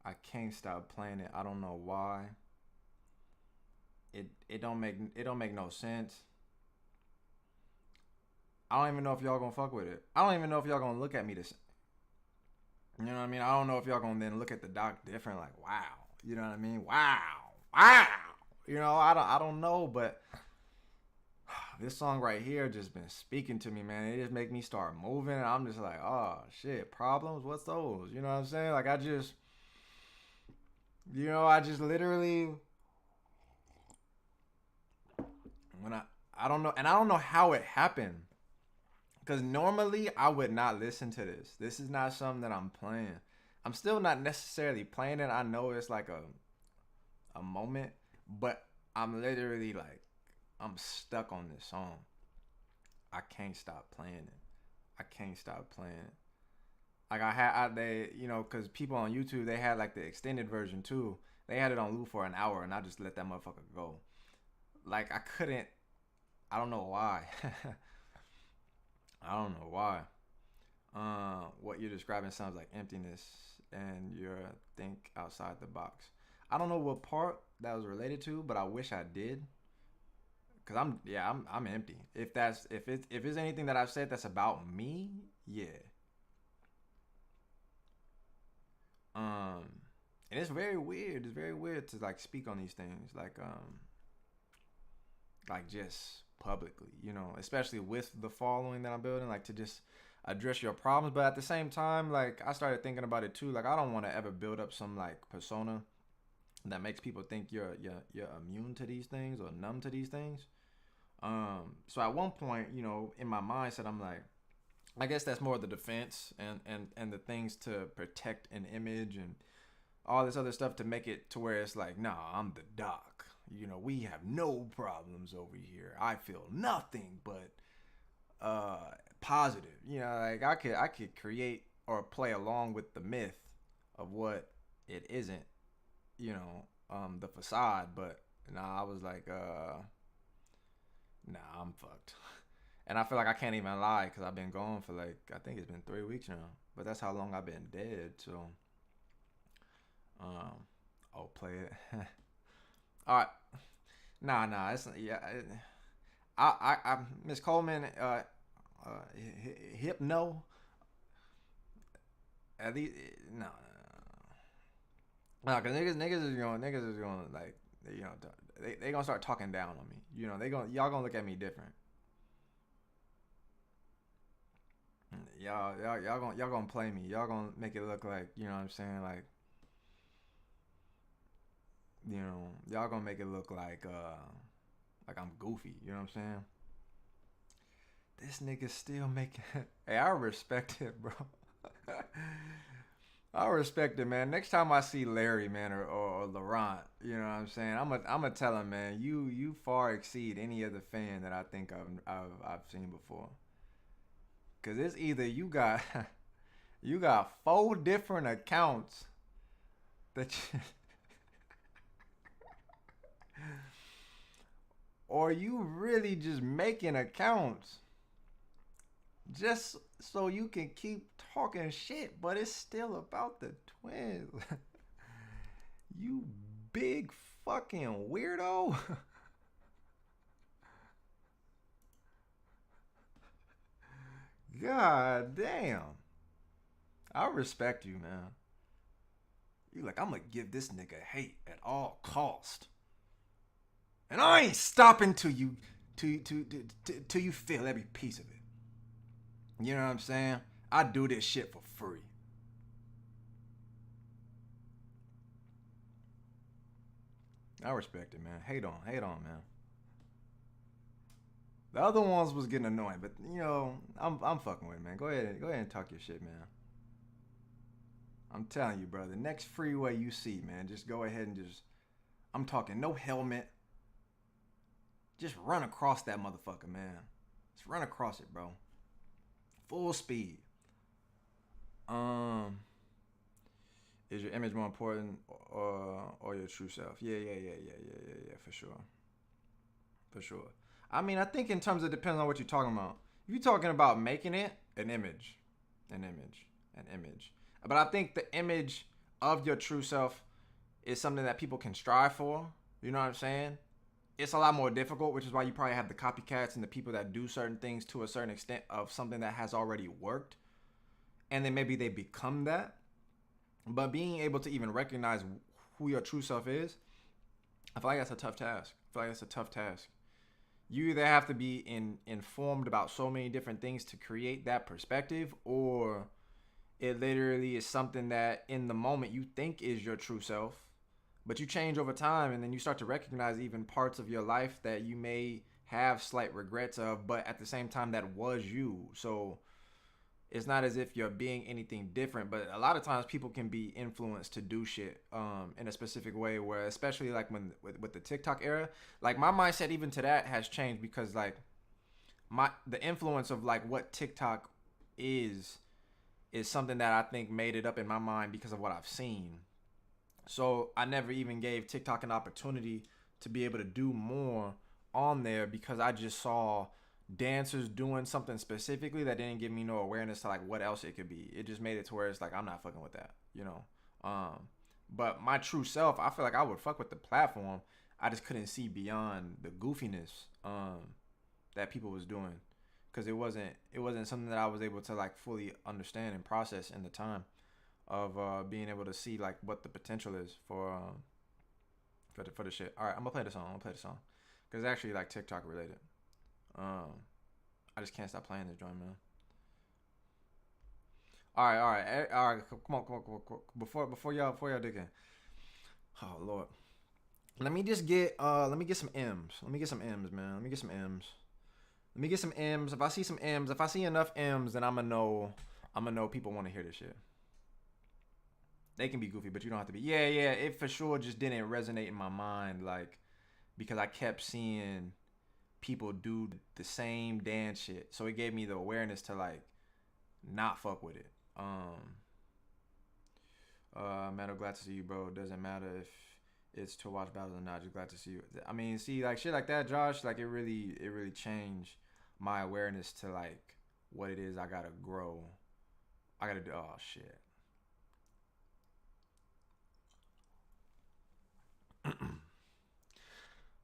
I can't stop playing it. I don't know why. It don't make no sense. I don't even know if y'all gonna fuck with it. I don't even know if y'all gonna look at me this. You know what I mean? I don't know if y'all gonna then look at the doc different, like wow. You know what I mean? Wow, wow. You know, I don't know, but this song right here just been speaking to me, man. It just make me start moving, and I'm just like, oh shit, problems. What's those? You know what I'm saying? Like I just literally when I don't know, and I don't know how it happened. Because normally I would not listen to this. This is not something that I'm playing. I'm still not necessarily playing it. I know it's like a moment, but I'm literally like, I'm stuck on this song. I can't stop playing it. I can't stop playing it. Like they, because people on YouTube, they had like the extended version too. They had it on loop for an hour, and I just let that motherfucker go. Like I couldn't. I don't know why. I don't know why. What you're describing sounds like emptiness, and you're think outside the box. I don't know what part that was related to, but I wish I did. Cause I'm empty. If it's anything that I've said that's about me, yeah. Um, and it's very weird. It's very weird to like speak on these things, like just publicly, especially with the following that I'm building, like to just address your problems. But at the same time, like I started thinking about it too. Like I don't want to ever build up some like persona that makes people think you're immune to these things or numb to these things. So at one point, in my mindset, I'm like, I guess that's more of the defense and the things to protect an image and all this other stuff to make it to where it's like, nah, I'm the doc. We have no problems over here. I feel nothing but positive. Like I could create or play along with the myth of what it isn't, the facade, but nah, I was like, nah, I'm fucked. And I feel like I can't even lie because I've been gone for like I think it's been 3 weeks now. But that's how long I've been dead. So, um, I'll play it. All right, nah, it's yeah. I Miss Coleman, hypno. At least no, cause niggas is gonna like you know they gonna start talking down on me. Y'all gonna look at me different. Y'all gonna play me. Y'all gonna make it look like what I'm saying, y'all gonna make it look like I'm goofy. You know what I'm saying? This nigga still making. Hey, I respect it, bro. I respect it, man. Next time I see Larry, man, or Laurent, you know what I'm saying? I'm gonna tell him, man, you far exceed any other fan that I think I've seen before. Cause it's either you got four different accounts that or you really just making accounts just so you can keep talking shit, but it's still about the twins. You big fucking weirdo. God damn. I respect you, man. You like, I'm gonna give this nigga hate at all cost. And I ain't stopping till you till you feel every piece of it. You know what I'm saying? I do this shit for free. I respect it, man. Hate on, man. The other ones was getting annoying, but you know, I'm fucking with it, man. Go ahead and talk your shit, man. I'm telling you, bro. The next freeway you see, man, just go ahead and just. I'm talking no helmet. Just run across that motherfucker, man. Just run across it, bro. Full speed. Um, is your image more important or your true self? Yeah, for sure. For sure. I mean, I think in terms of depends on what you're talking about. If you're talking about making it, an image, an image, an image. But I think the image of your true self is something that people can strive for. You know what I'm saying? It's a lot more difficult, which is why you probably have the copycats and the people that do certain things to a certain extent of something that has already worked. And then maybe they become that. But being able to even recognize who your true self is, I feel like that's a tough task. You either have to be informed about so many different things to create that perspective, or it literally is something that in the moment you think is your true self, but you change over time, and then you start to recognize even parts of your life that you may have slight regrets of, but at the same time that was you. So it's not as if you're being anything different, but a lot of times people can be influenced to do shit in a specific way, where especially like when with the TikTok era, like my mindset even to that has changed, because like the influence of like what TikTok is something that I think made it up in my mind because of what I've seen. So I never even gave TikTok an opportunity to be able to do more on there, because I just saw dancers doing something specifically that didn't give me no awareness to like what else it could be. It just made it to where it's like I'm not fucking with that, you know. But my true self, I feel like I would fuck with the platform. I just couldn't see beyond the goofiness that people was doing, because it wasn't something that I was able to like fully understand and process in the time of being able to see like what the potential is for the shit. All right, I'm gonna play the song. Because it's actually like TikTok related. I just can't stop playing this joint, man. All right. Come on. Before y'all dig in. Oh Lord. Let me get some M's. Let me get some M's, man. Let me get some M's. If I see some M's, if I see enough M's, then I'ma know people want to hear this shit. They can be goofy, but you don't have to be. Yeah. It for sure just didn't resonate in my mind, like, because I kept seeing people do the same dance shit. So it gave me the awareness to like not fuck with it. Metal, glad to see you, bro. Doesn't matter if it's to watch battles or not. Just glad to see you. I mean, see, like shit like that, Josh. Like it really changed my awareness to like what it is I gotta grow. I gotta do. Oh shit.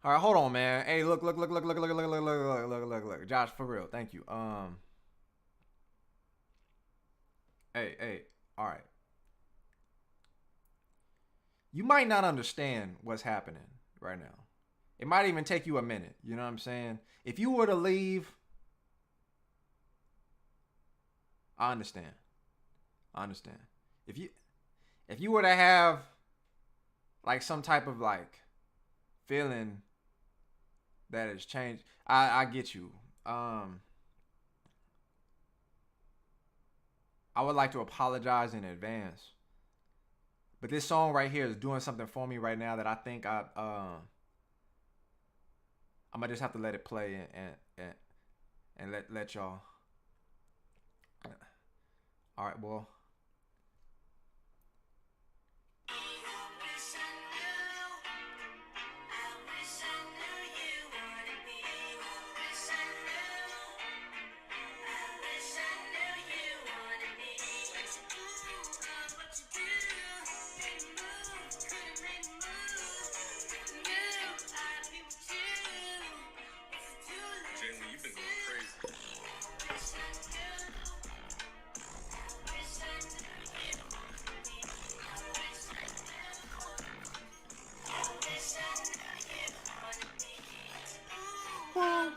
All right, hold on, man. Hey, look, Josh, for real, thank you. Hey, all right. You might not understand what's happening right now. It might even take you a minute. You know what I'm saying? If you were to leave, I understand. I understand. If you if you were to have like some type of like feeling that has changed, I get you. I would like to apologize in advance. But this song right here is doing something for me right now that I think I'm gonna just have to let it play and let y'all. All right, well.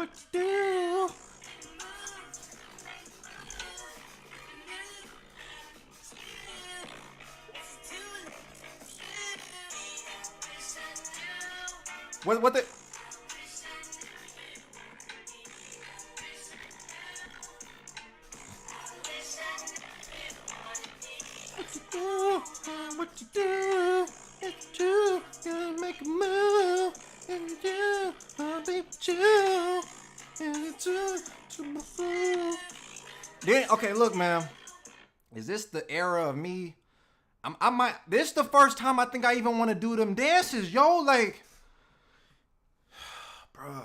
what you do. What the? What you do? It's you. Gotta make a move. And you do. I'll be with you. And it's you. To my fool. Then, okay, look, man. Is this the era of me? I might. This is the first time I think I even want to do them dances, yo. Like, bruh.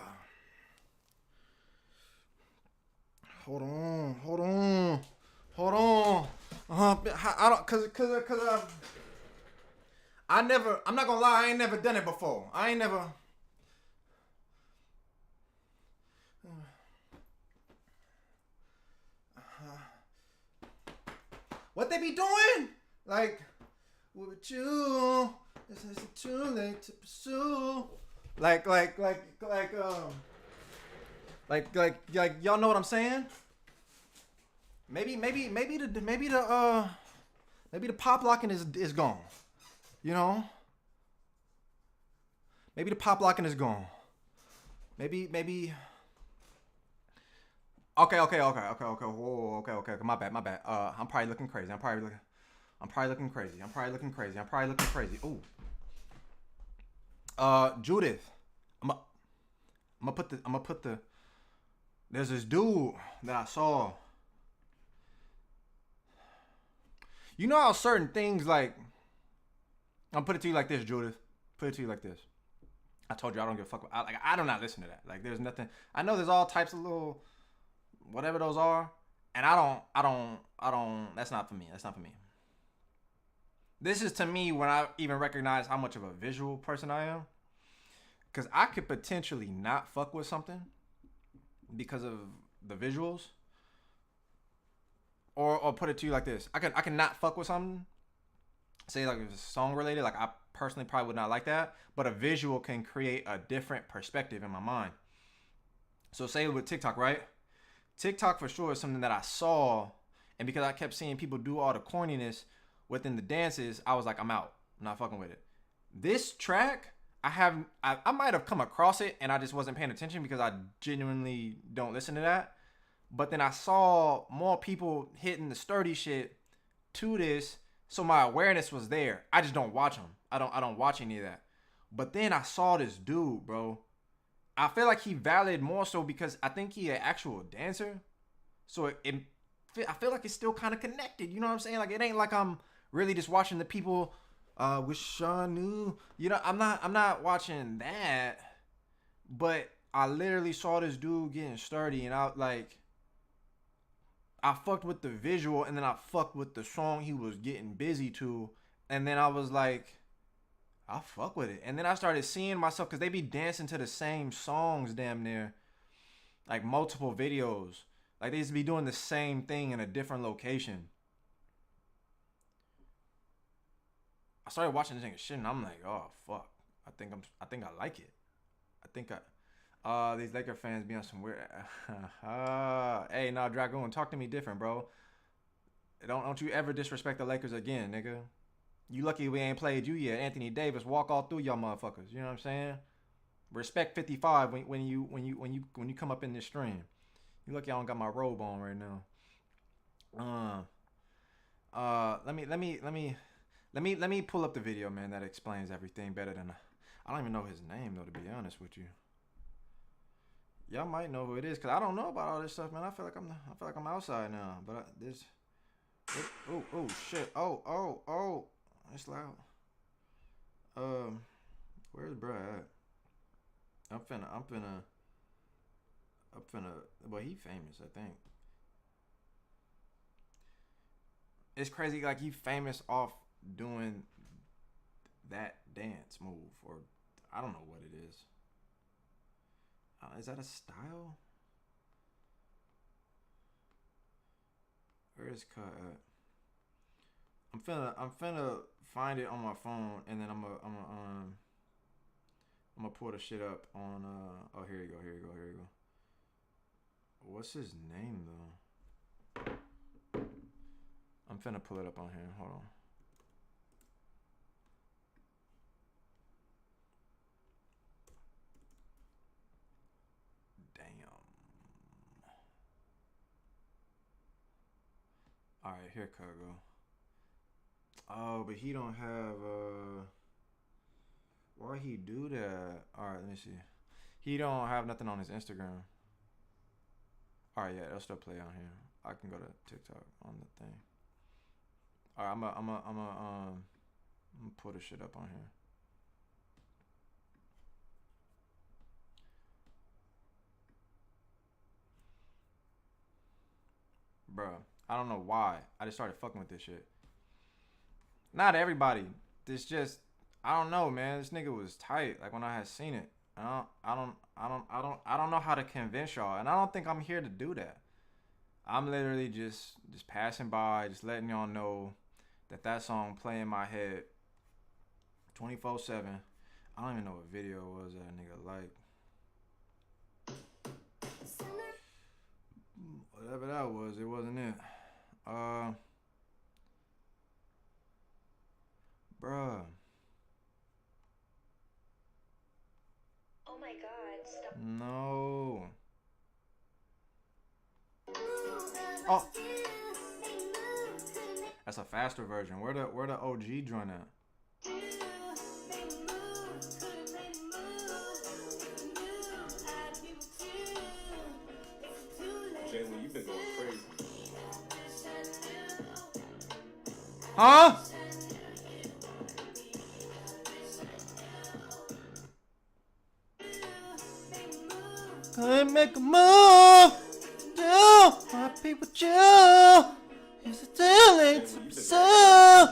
Hold on. I don't, cause I never. I'm not gonna lie. I ain't never done it before. I ain't never. What they be doing? Like, with you, it's too late to pursue. Like, y'all know what I'm saying? Maybe the pop locking is gone. You know? Maybe the pop locking is gone. Maybe. Okay. Whoa, okay. My bad. I'm probably looking crazy. I'm probably looking crazy. Ooh. Judith. I'm gonna put the. There's this dude that I saw. You know how certain things like. I'll put it to you like this, Judith. Put it to you like this. I told you I don't give a fuck. I do not listen to that. Like, there's nothing. I know there's all types of little, whatever those are, and I don't. That's not for me. This is to me when I even recognize how much of a visual person I am, because I could potentially not fuck with something because of the visuals, or put it to you like this. I can not fuck with something. Say like if it's song related, like I personally probably would not like that, but a visual can create a different perspective in my mind. So say with TikTok, right? TikTok for sure is something that I saw, and because I kept seeing people do all the corniness within the dances, I was like, I'm out. I'm not fucking with it. This track, I might have come across it and I just wasn't paying attention because I genuinely don't listen to that. But then I saw more people hitting the sturdy shit to this, so my awareness was there. I just don't watch them. I don't watch any of that. But then I saw this dude, bro. I feel like he valid more so because I think he an actual dancer. So I feel like it's still kind of connected. You know what I'm saying? Like, it ain't like I'm really just watching the people. Wish I knew. You know, I'm not watching that. But I literally saw this dude getting sturdy, and I fucked with the visual, and then I fucked with the song he was getting busy to, and then I was like, I fuck with it. And then I started seeing myself, because they be dancing to the same songs damn near, like multiple videos. Like, they used to be doing the same thing in a different location. I started watching this thing shit, and I'm like, oh fuck, I think I like it. These Laker fans be on some weird. Hey, nah, Dragoon, talk to me different, bro. Don't you ever disrespect the Lakers again, nigga. You lucky we ain't played you yet. Anthony Davis walk all through y'all motherfuckers. You know what I'm saying? Respect 55 when you come up in this stream. You lucky I don't got my robe on right now. Let me pull up the video, man, that explains everything better than I don't even know his name though, to be honest with you. Y'all might know who it is, cause I don't know about all this stuff, man. I feel like I'm outside now, but oh shit, oh, it's loud. Where's bruh at? I'm finna. Well, he famous, I think. It's crazy, like he famous off doing that dance move, or I don't know what it is. Is that a style? Where is cut at? I'm finna find it on my phone, and then I'm gonna pull the shit up on oh here you go. What's his name though? I'm finna pull it up on here. Hold on. Damn. All right, here Cargo. Oh, but he don't have why he do that? All right, let me see. He don't have nothing on his Instagram. All right, yeah, it'll still play on here. I can go to TikTok on the thing. All right, I'm gonna put the shit up on here. Bruh, I don't know why. I just started fucking with this shit. Not everybody. This just I don't know, man. This nigga was tight. Like when I had seen it. I don't know how to convince y'all, and I don't think I'm here to do that. I'm literally just passing by, just letting y'all know that song play in my head 24/7. I don't even know what video was that nigga like. Whatever that was, it wasn't it. Bruh. Oh my god, stop. No. Oh. That's a faster version. Where the OG joint at? Jalen, you've been going crazy. Huh? Couldn't make a move. Do happy with you. It's a talent. So.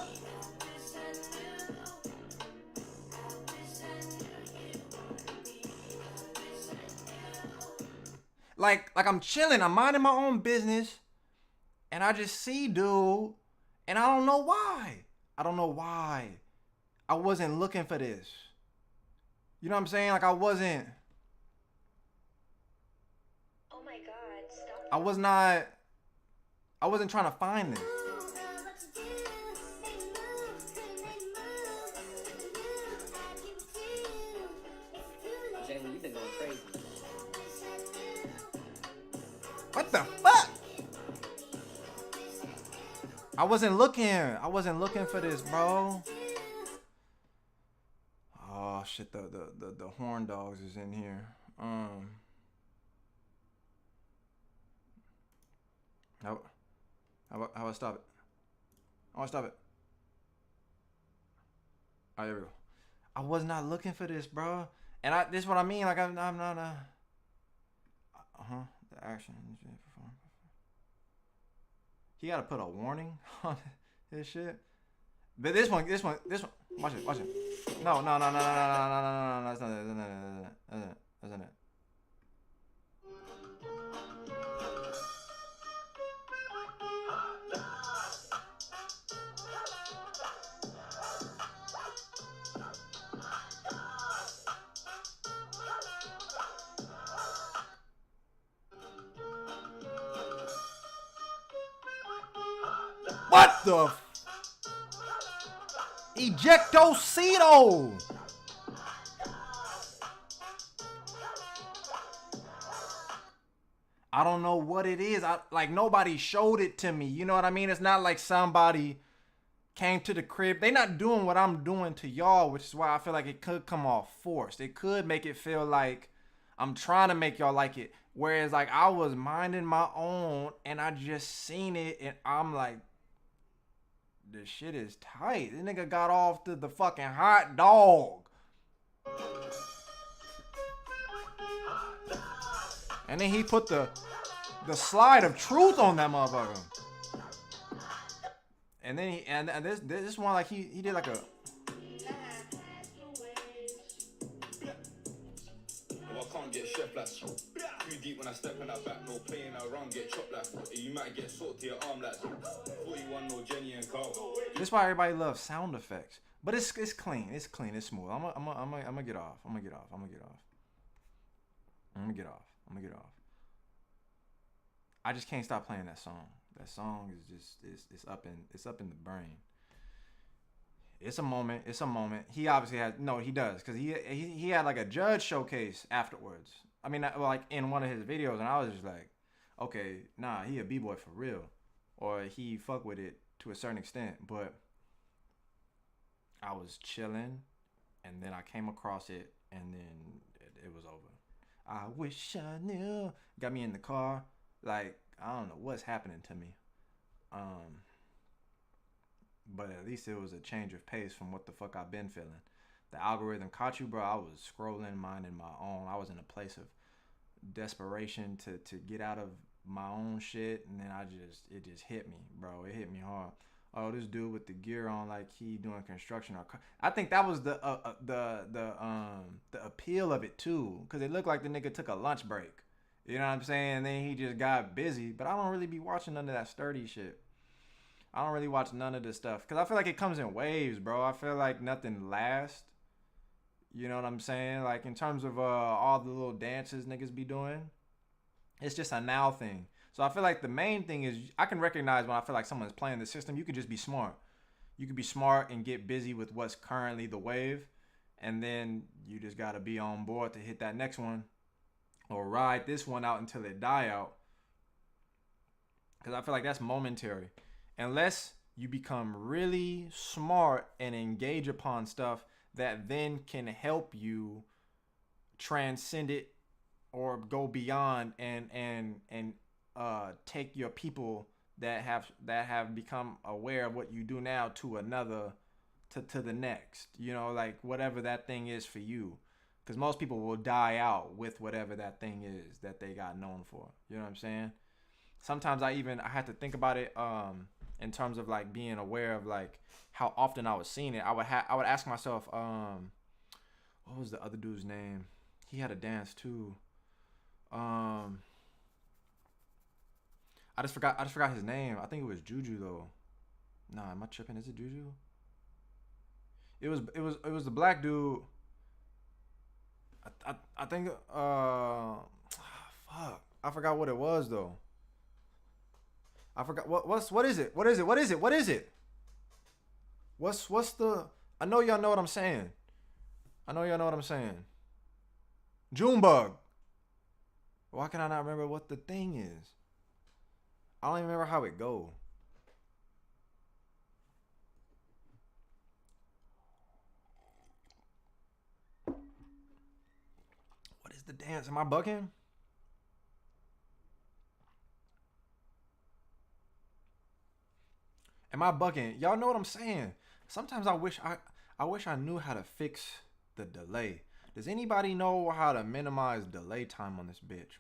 Like I'm chilling. I'm minding my own business, and I just see dude, and I don't know why. I don't know why. I wasn't looking for this. You know what I'm saying? Like I wasn't. Oh my god, stop. I wasn't trying to find this. Jalen, you've been going crazy. What the fuck? I wasn't looking for this, bro. Oh shit, the horn dogs is in here. How I stop it? I want to stop it. All right, there we go. I was not looking for this, bro. And this is what I mean. Like I'm not the action. He got to put a warning on his shit. But this one. Watch it. No. That's not it. That's not it. What the? Ejectocito. I don't know what it is. Like nobody showed it to me. You know what I mean? It's not like somebody came to the crib. They not doing what I'm doing to y'all, which is why I feel like it could come off forced. It could make it feel like I'm trying to make y'all like it. Whereas like I was minding my own and I just seen it and I'm like, this shit is tight. This nigga got off to the fucking hot dog. And then he put the slide of truth on that motherfucker. And then this one like he did like a. Oh, I can't get chef like too deep when I step in that back. No playing around, get chopped like you might get salt to your arm like 41 no Jenny and Carl. This is why everybody loves sound effects. But it's clean. It's clean. It's smooth. I'm gonna get off. I'm gonna get off. I just can't stop playing that song. That song is just it's up in the brain. It's a moment. It's a moment. He obviously has no. He does because he had like a judge showcase afterwards. I mean, like in one of his videos, and I was just like, okay, nah, he a b-boy for real, or he fuck with it to a certain extent. But I was chilling, and then I came across it, and then it was over. I wish I knew. Got me in the car. Like I don't know what's happening to me. But at least it was a change of pace from what the fuck I've been feeling. The algorithm caught you, bro. I was scrolling, minding my own. I was in a place of desperation to get out of my own shit, and then it just hit me, bro. It hit me hard. Oh, this dude with the gear on, like he doing construction. I think that was the appeal of it too, cause it looked like the nigga took a lunch break. You know what I'm saying? And then he just got busy. But I don't really be watching none of that sturdy shit. I don't really watch none of this stuff because I feel like it comes in waves, bro. I feel like nothing lasts. You know what I'm saying? Like in terms of all the little dances niggas be doing, it's just a now thing. So I feel like the main thing is I can recognize when I feel like someone's playing the system. You could just be smart. You could be smart and get busy with what's currently the wave, and then you just gotta be on board to hit that next one, or ride this one out until it die out. Because I feel like that's momentary. Unless you become really smart and engage upon stuff that then can help you transcend it or go beyond and take your people that have become aware of what you do now to another to the next, you know, like whatever that thing is for you, because most people will die out with whatever that thing is that they got known for, you know what I'm saying? Sometimes I had to think about it in terms of like being aware of like how often I was seeing it. I would ask myself, what was the other dude's name? He had a dance too. I just forgot his name. I think it was Juju though. Nah, am I tripping? Is it Juju? It was the black dude. I think fuck. I forgot what it was though. I forgot what is it? What is it? What's the I know y'all know what I'm saying. Junebug. Why can I not remember what the thing is? I don't even remember how it go. What is the dance? Am I bugging? Am I bugging? Y'all know what I'm saying. Sometimes I wish I knew how to fix the delay. Does anybody know how to minimize delay time on this bitch?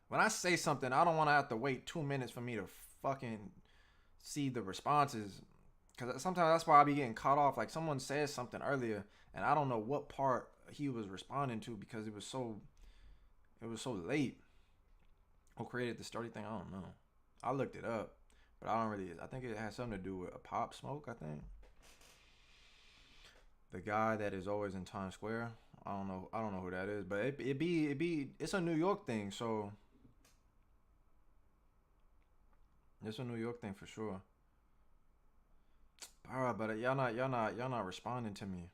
When I say something, I don't want to have to wait 2 minutes for me to fucking see the responses. Because sometimes that's why I be getting caught off. Like someone said something earlier, and I don't know what part he was responding to because it was so late. Who created the sturdy thing? I don't know. I looked it up. But I think it has something to do with a Pop Smoke, I think. The guy that is always in Times Square. I don't know who that is, but it's a New York thing, so it's a New York thing for sure. Alright, but y'all not responding to me.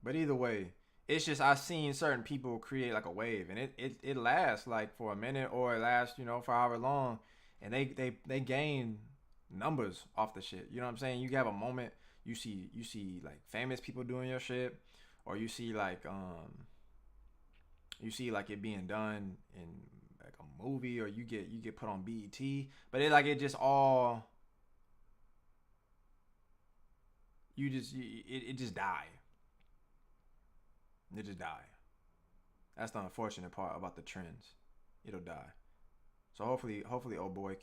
But either way, it's just I've seen certain people create like a wave, and it lasts like for a minute, or it lasts, you know, for however long, and they gain numbers off the shit. You know what I'm saying? You have a moment, you see like famous people doing your shit, or you see like it being done in like a movie, or you get put on BET, but it just all it just die. It just die. That's the unfortunate part about the trends. It'll die. So hopefully old boy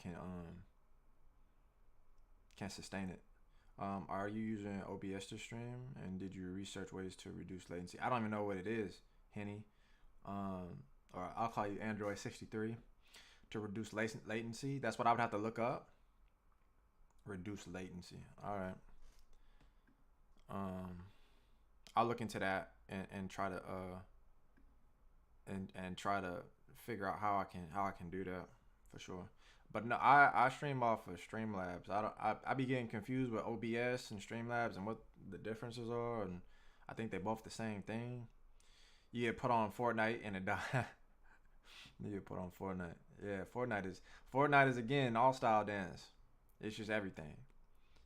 can sustain it. Are you using OBS to stream? And did you research ways to reduce latency? I don't even know what it is, Henny. Or I'll call you Android 63 to reduce latency. That's what I would have to look up. Reduce latency. All right. I'll look into that and try to figure out how I can do that for sure. But no, I stream off of Streamlabs. I be getting confused with OBS and Streamlabs and what the differences are, and I think they both the same thing. You get put on Fortnite and it die. You get put on Fortnite. Yeah, Fortnite is again all style dance. It's just everything.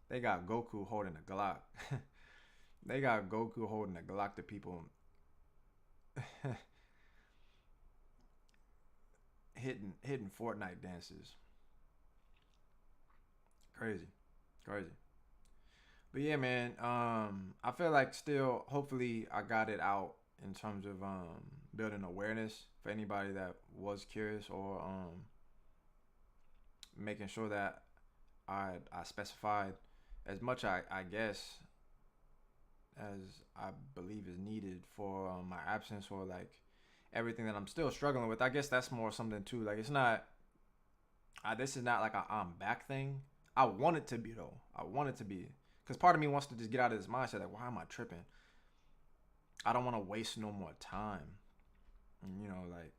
They got Goku holding a Glock. They got Goku holding a Glock to people hitting Fortnite dances. Crazy. Crazy. But yeah, man, I feel like still hopefully I got it out in terms of building awareness for anybody that was curious, or making sure that I specified as much I guess as I believe is needed for my absence, or like everything that I'm still struggling with. I guess that's more something too. Like it's not. This is not like a I'm back thing. I want it to be though. I want it to be, because part of me wants to just get out of this mindset. Like, why am I tripping? I don't want to waste no more time. And, you know, like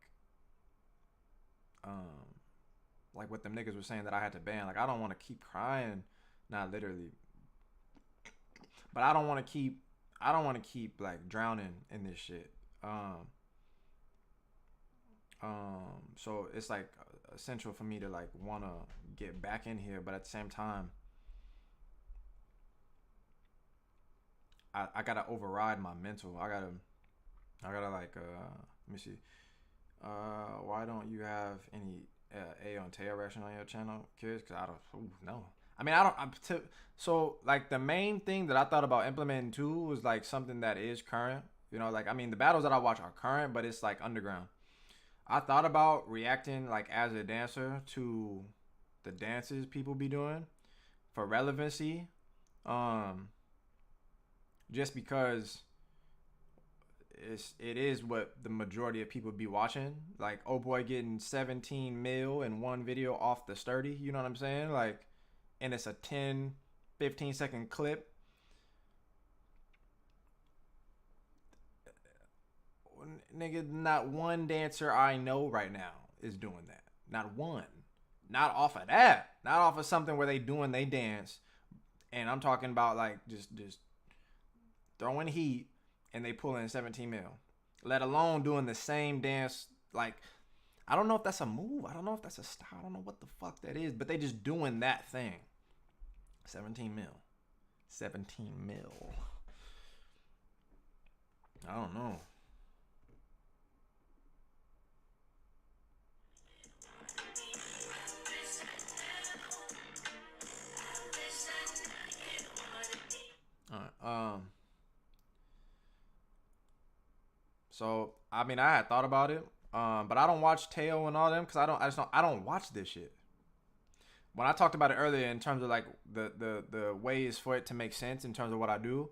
what them niggas were saying that I had to ban. Like, I don't want to keep crying. Not literally, but I don't want to keep like drowning in this shit. So it's like essential for me to like want to get back in here, but at the same time, I gotta override my mental. I gotta like let me see. Why don't you have any A on Teo reaction on your channel, kids? Cause I don't know. I mean, I don't. So like the main thing that I thought about implementing too was like something that is current. You know, like I mean the battles that I watch are current, but it's like underground. I thought about reacting like as a dancer to the dances people be doing for relevancy. Just because it is what the majority of people be watching. Like, oh boy getting 17 mil in one video off the sturdy, you know what I'm saying? Like, and it's a 10-15 second clip. Nigga, not one dancer I know right now is doing that. Not one. Not off of that. Not off of something where they doing they dance. And I'm talking about like just throwing heat and they pull in 17 mil. Let alone doing the same dance. Like, I don't know if that's a move. I don't know if that's a style. I don't know what the fuck that is. But they just doing that thing. 17 mil. 17 mil. I don't know. All right. So I mean, I had thought about it, but I don't watch Teo and all them because I don't watch this shit. When I talked about it earlier in terms of like the ways for it to make sense in terms of what I do,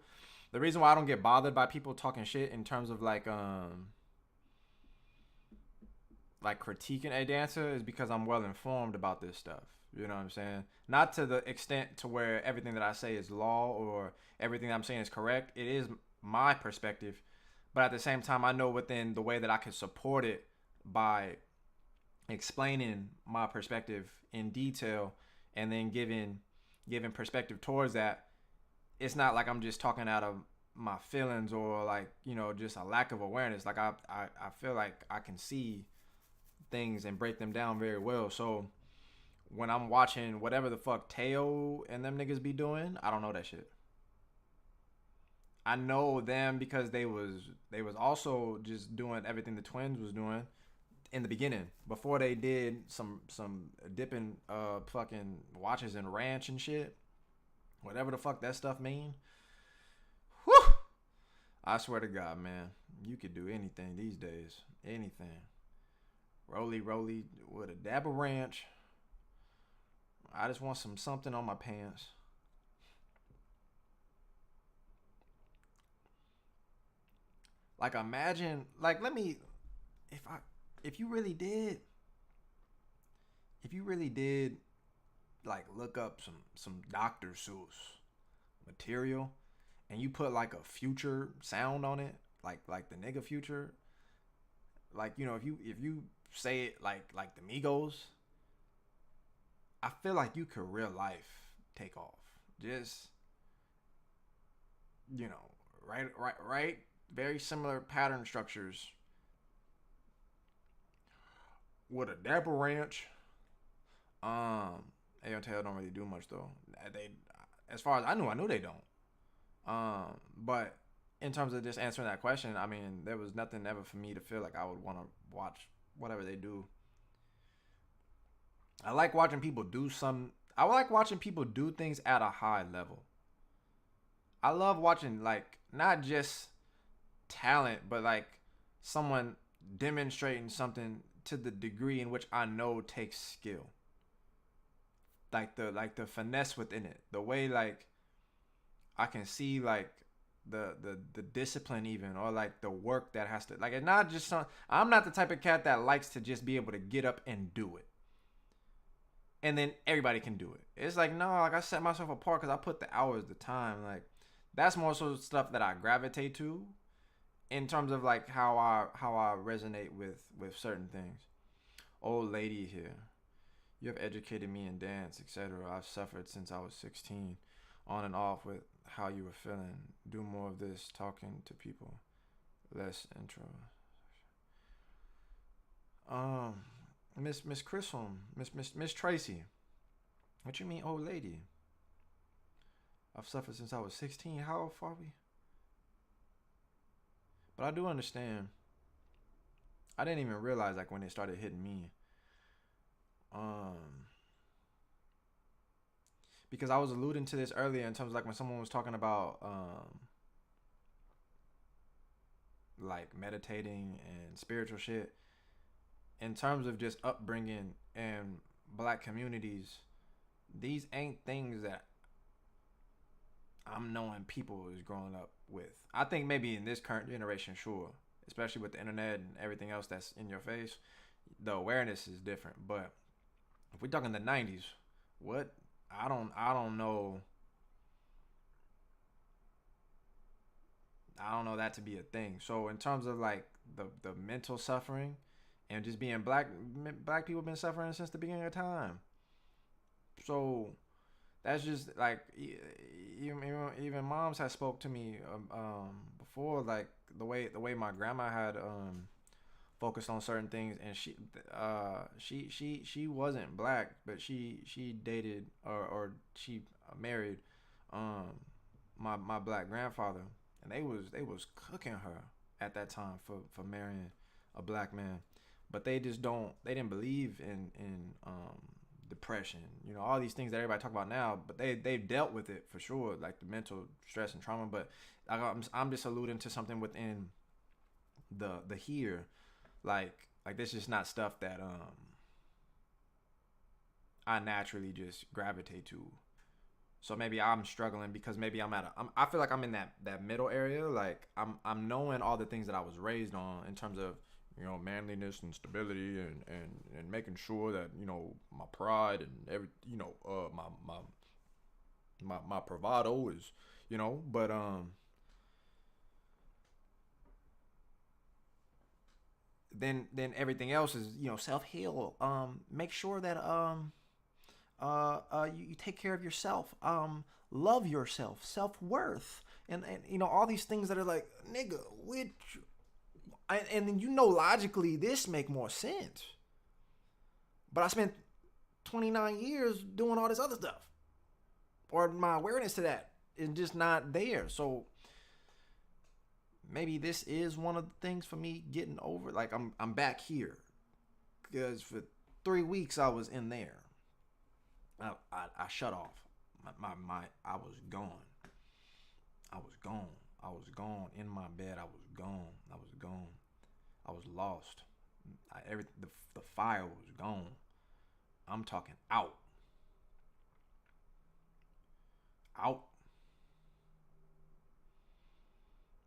the reason why I don't get bothered by people talking shit in terms of like critiquing a dancer is because I'm well informed about this stuff. You know what I'm saying? Not to the extent to where everything that I say is law or everything that I'm saying is correct. It is my perspective. But at the same time, I know within the way that I can support it by explaining my perspective in detail and then giving perspective towards that. It's not like I'm just talking out of my feelings or like, you know, just a lack of awareness. Like I feel like I can see things and break them down very well. So when I'm watching whatever the fuck Teo and them niggas be doing, I don't know that shit. I know them because they was also just doing everything the twins was doing in the beginning before they did some dipping fucking watches and ranch and shit. Whatever the fuck that stuff mean. Whew! I swear to God, man, you could do anything these days. Anything. Roly with a dab of ranch. I just want something on my pants. Like imagine, like if you really did like look up some Dr. Seuss material and you put like a Future sound on it, like the nigga Future, like, you know, if you say it like the Migos, I feel like you could real life take off. Just, you know, right. Very similar pattern structures with a Dapper Ranch. Ayo Tail don't really do much though. They, as far as I knew they don't. But in terms of just answering that question, I mean, there was nothing ever for me to feel like I would want to watch whatever they do. I like watching people do I like watching people do things at a high level. I love watching, like, not just talent, but like someone demonstrating something to the degree in which I know takes skill. Like the finesse within it. The way, like, I can see, like, the discipline even, or like the work that has to, like, it's not just I'm not the type of cat that likes to just be able to get up and do it and then everybody can do it. It's like, no, like, I set myself apart because I put the hours, the time. Like, that's more so stuff that I gravitate to in terms of like how I resonate with certain things. Old lady here. You have educated me in dance, etc. I've suffered since I was 16, on and off with how you were feeling. Do more of this, talking to people, less intro. Miss Chisholm, Miss Tracy. What you mean, old lady? I've suffered since I was 16. How far are we? But I do understand. I didn't even realize, like, when it started hitting me. Because I was alluding to this earlier in terms of, like, when someone was talking about like meditating and spiritual shit. In terms of just upbringing and black communities, these ain't things that I'm knowing people is growing up with. I think maybe in this current generation, sure, especially with the internet and everything else that's in your face, the awareness is different. But if we're talking the 90s, what? I don't know. I don't know that to be a thing. So in terms of like the mental suffering and just being black people been suffering since the beginning of time. So that's just like, even moms had spoke to me before, like the way my grandma had focused on certain things, and she wasn't black, but she dated or she married my black grandfather, and they was cooking her at that time for marrying a black man. But they didn't believe in depression, all these things that everybody talk about now, but they've dealt with it for sure, like the mental stress and trauma. But I'm just alluding to something within the here, like this is not stuff that I naturally just gravitate to. So maybe I'm struggling because maybe I feel like I'm in that middle area. Like I'm knowing all the things that I was raised on in terms of manliness and stability and making sure that my pride and every my bravado is but then everything else is self heal. Make sure that you take care of yourself. Love yourself, self-worth, and all these things that are like, nigga, which. And then logically this make more sense. But I spent 29 years doing all this other stuff. Or my awareness to that is just not there. So maybe this is one of the things for me getting over. Like I'm back here. Because for 3 weeks I was in there. I shut off. I was gone. I was gone in my bed. I was gone. I was lost. The fire was gone. I'm talking out.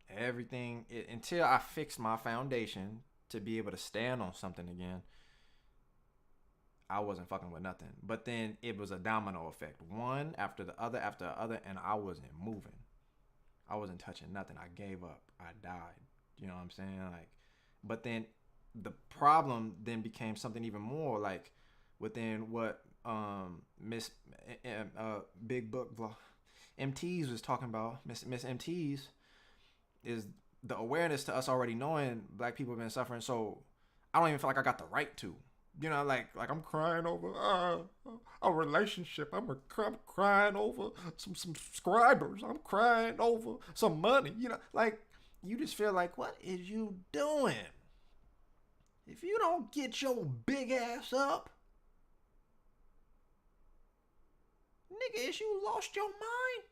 Everything until I fixed my foundation to be able to stand on something again. I wasn't fucking with nothing. But then it was a domino effect. One after the other, and I wasn't moving. I wasn't touching nothing. I gave up. I died. You know what I'm saying? Like, but then the problem then became something even more like within what Miss Big Book Vlog MTs was talking about. Miss MTs is the awareness to us already knowing black people have been suffering. So I don't even feel like I got the right to. You know, like I'm crying over a relationship. I'm crying over some subscribers. I'm crying over some money. You know, like you just feel like, what is you doing? If you don't get your big ass up, nigga, is you lost your mind?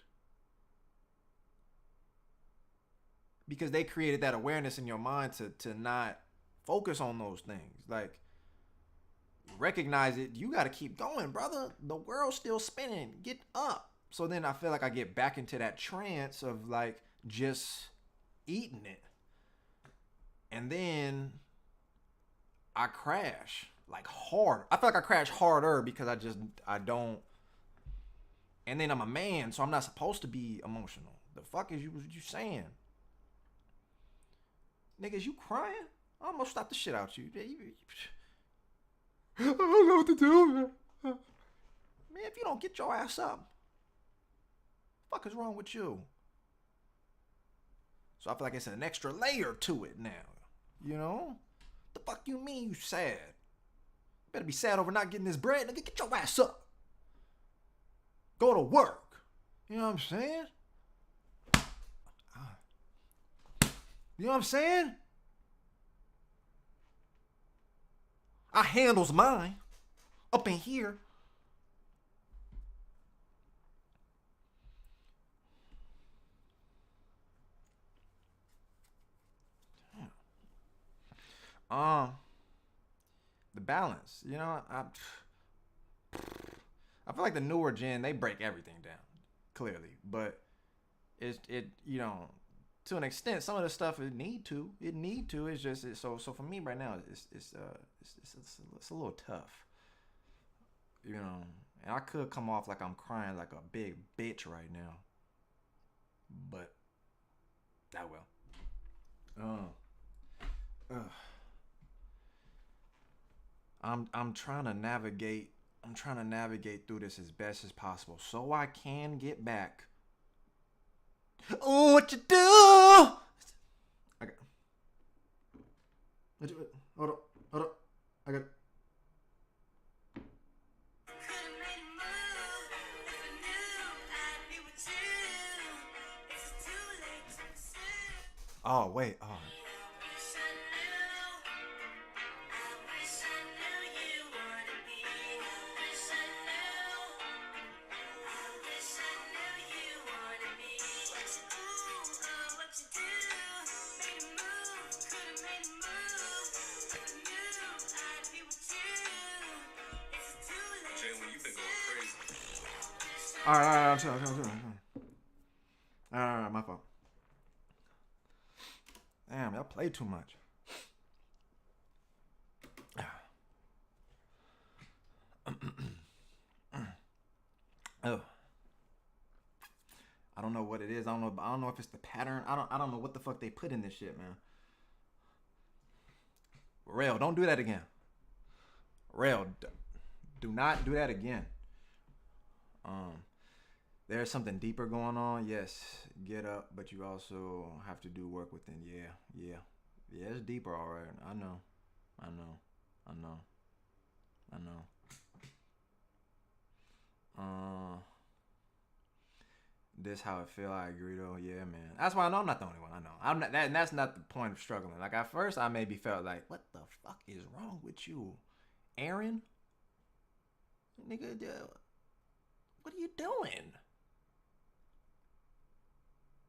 Because they created that awareness in your mind to not focus on those things. Like, recognize it. You got to keep going, brother. The world's still spinning. Get up. So then I feel like I get back into that trance of like just eating it. And then I crash like hard. I feel like I crash harder because I don't. And then I'm a man, so I'm not supposed to be emotional. The fuck is you saying? Niggas, you crying? I almost stopped the shit out you. I don't know what to do, man. Man, if you don't get your ass up, fuck is wrong with you? So I feel like it's an extra layer to it now. You know? The fuck you mean you sad? You better be sad over not getting this bread. Nigga, get your ass up. Go to work. You know what I'm saying? You know what I'm saying? I handles mine up in here. The balance, you know, I feel like the newer gen, they break everything down, clearly, but you know, to an extent, some of the stuff it need to. It's just so for me right now, it's a little tough, you know. And I could come off like I'm crying like a big bitch right now, but that will. I'm trying to navigate. I'm trying to navigate through this as best as possible, so I can get back. Oh, what you do? Okay. Hold on. I got. Oh wait. Oh. All right, my fault. Damn, y'all play too much. Oh, I don't know what it is. I don't know if it's the pattern. I don't know what the fuck they put in this shit, man. Rail, don't do that again. Rail, do not do that again. There's something deeper going on. Yes, get up, but you also have to do work within. Yeah, it's deeper, all right. I know. This how it feel. I agree though. Yeah, man. That's why I know I'm not the only one. I know. I'm not that, and that's not the point of struggling. Like at first, I maybe felt like, what the fuck is wrong with you, Aaron? Nigga, what are you doing?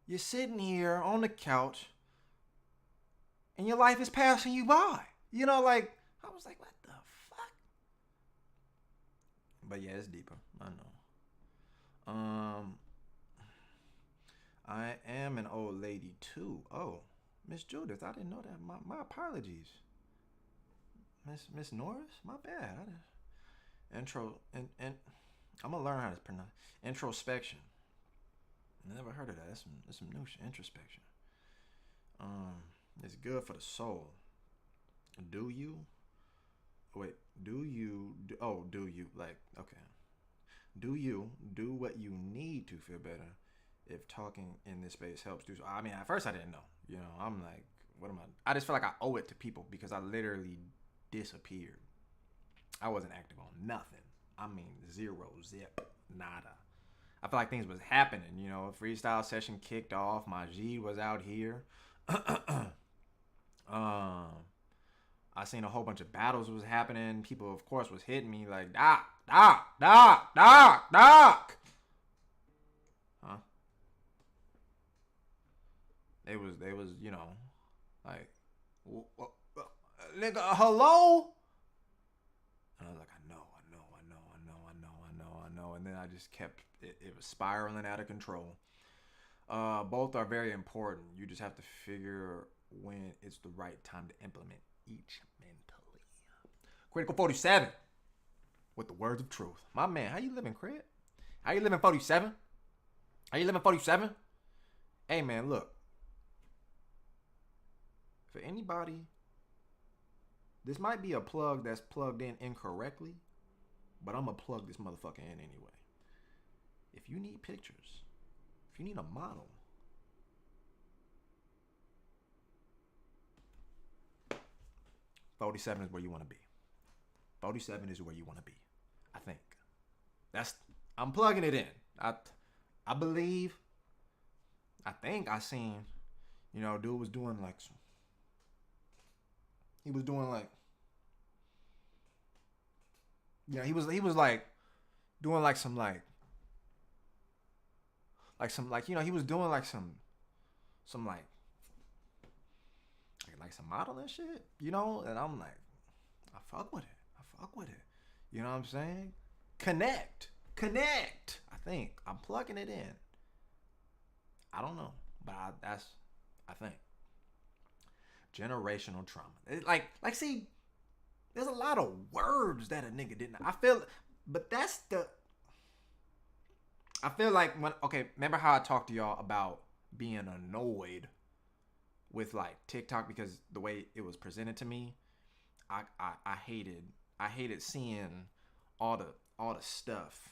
You're sitting here on the couch and your life is passing you by. You know, like, I was like, what the fuck? But yeah, it's deeper. I know. I am an old lady too. Oh, Miss Judith, I didn't know that. My apologies. Miss Norris, my bad. And I'm gonna learn how to pronounce introspection. I never heard of that. That's some new shit. Introspection. It's good for the soul. Do you? Wait, do you? Oh, do you? Like, okay. Do you do what you need to feel better if talking in this space helps do so? I mean, at first I didn't know. You know, I'm like, what am I? I just feel like I owe it to people because I literally disappeared. I wasn't active on nothing. I mean, zero, zip, nada. I feel like things was happening. You know, a freestyle session kicked off. My G was out here. I seen a whole bunch of battles was happening. People, of course, was hitting me like, Doc, Doc, Doc, Doc, Doc. Huh? They was, you know, like, nigga, hello? And I was like, I know. And then I just kept, it was spiraling out of control. Both are very important. You just have to figure when it's the right time to implement each mentally. Critical 47 with the words of truth. My man, how you living, Craig? How you living, 47? How you living, 47? Hey, man, look. For anybody, this might be a plug that's plugged in incorrectly, but I'm going to plug this motherfucker in anyway. If you need pictures, if you need a model, 47 is where you want to be. 47 is where you want to be. I think. I'm plugging it in. I believe. I think I seen, you know, dude was doing like some. He was doing like. Yeah, he was like doing like some like some like, you know, he was doing like some like some modeling shit, you know, and I'm like, I fuck with it. You know what I'm saying? Connect. I think I'm plugging it in. I don't know, but I think generational trauma. See, there's a lot of words that a nigga didn't. I feel like remember how I talked to y'all about being annoyed with like TikTok because the way it was presented to me, I hated seeing all the stuff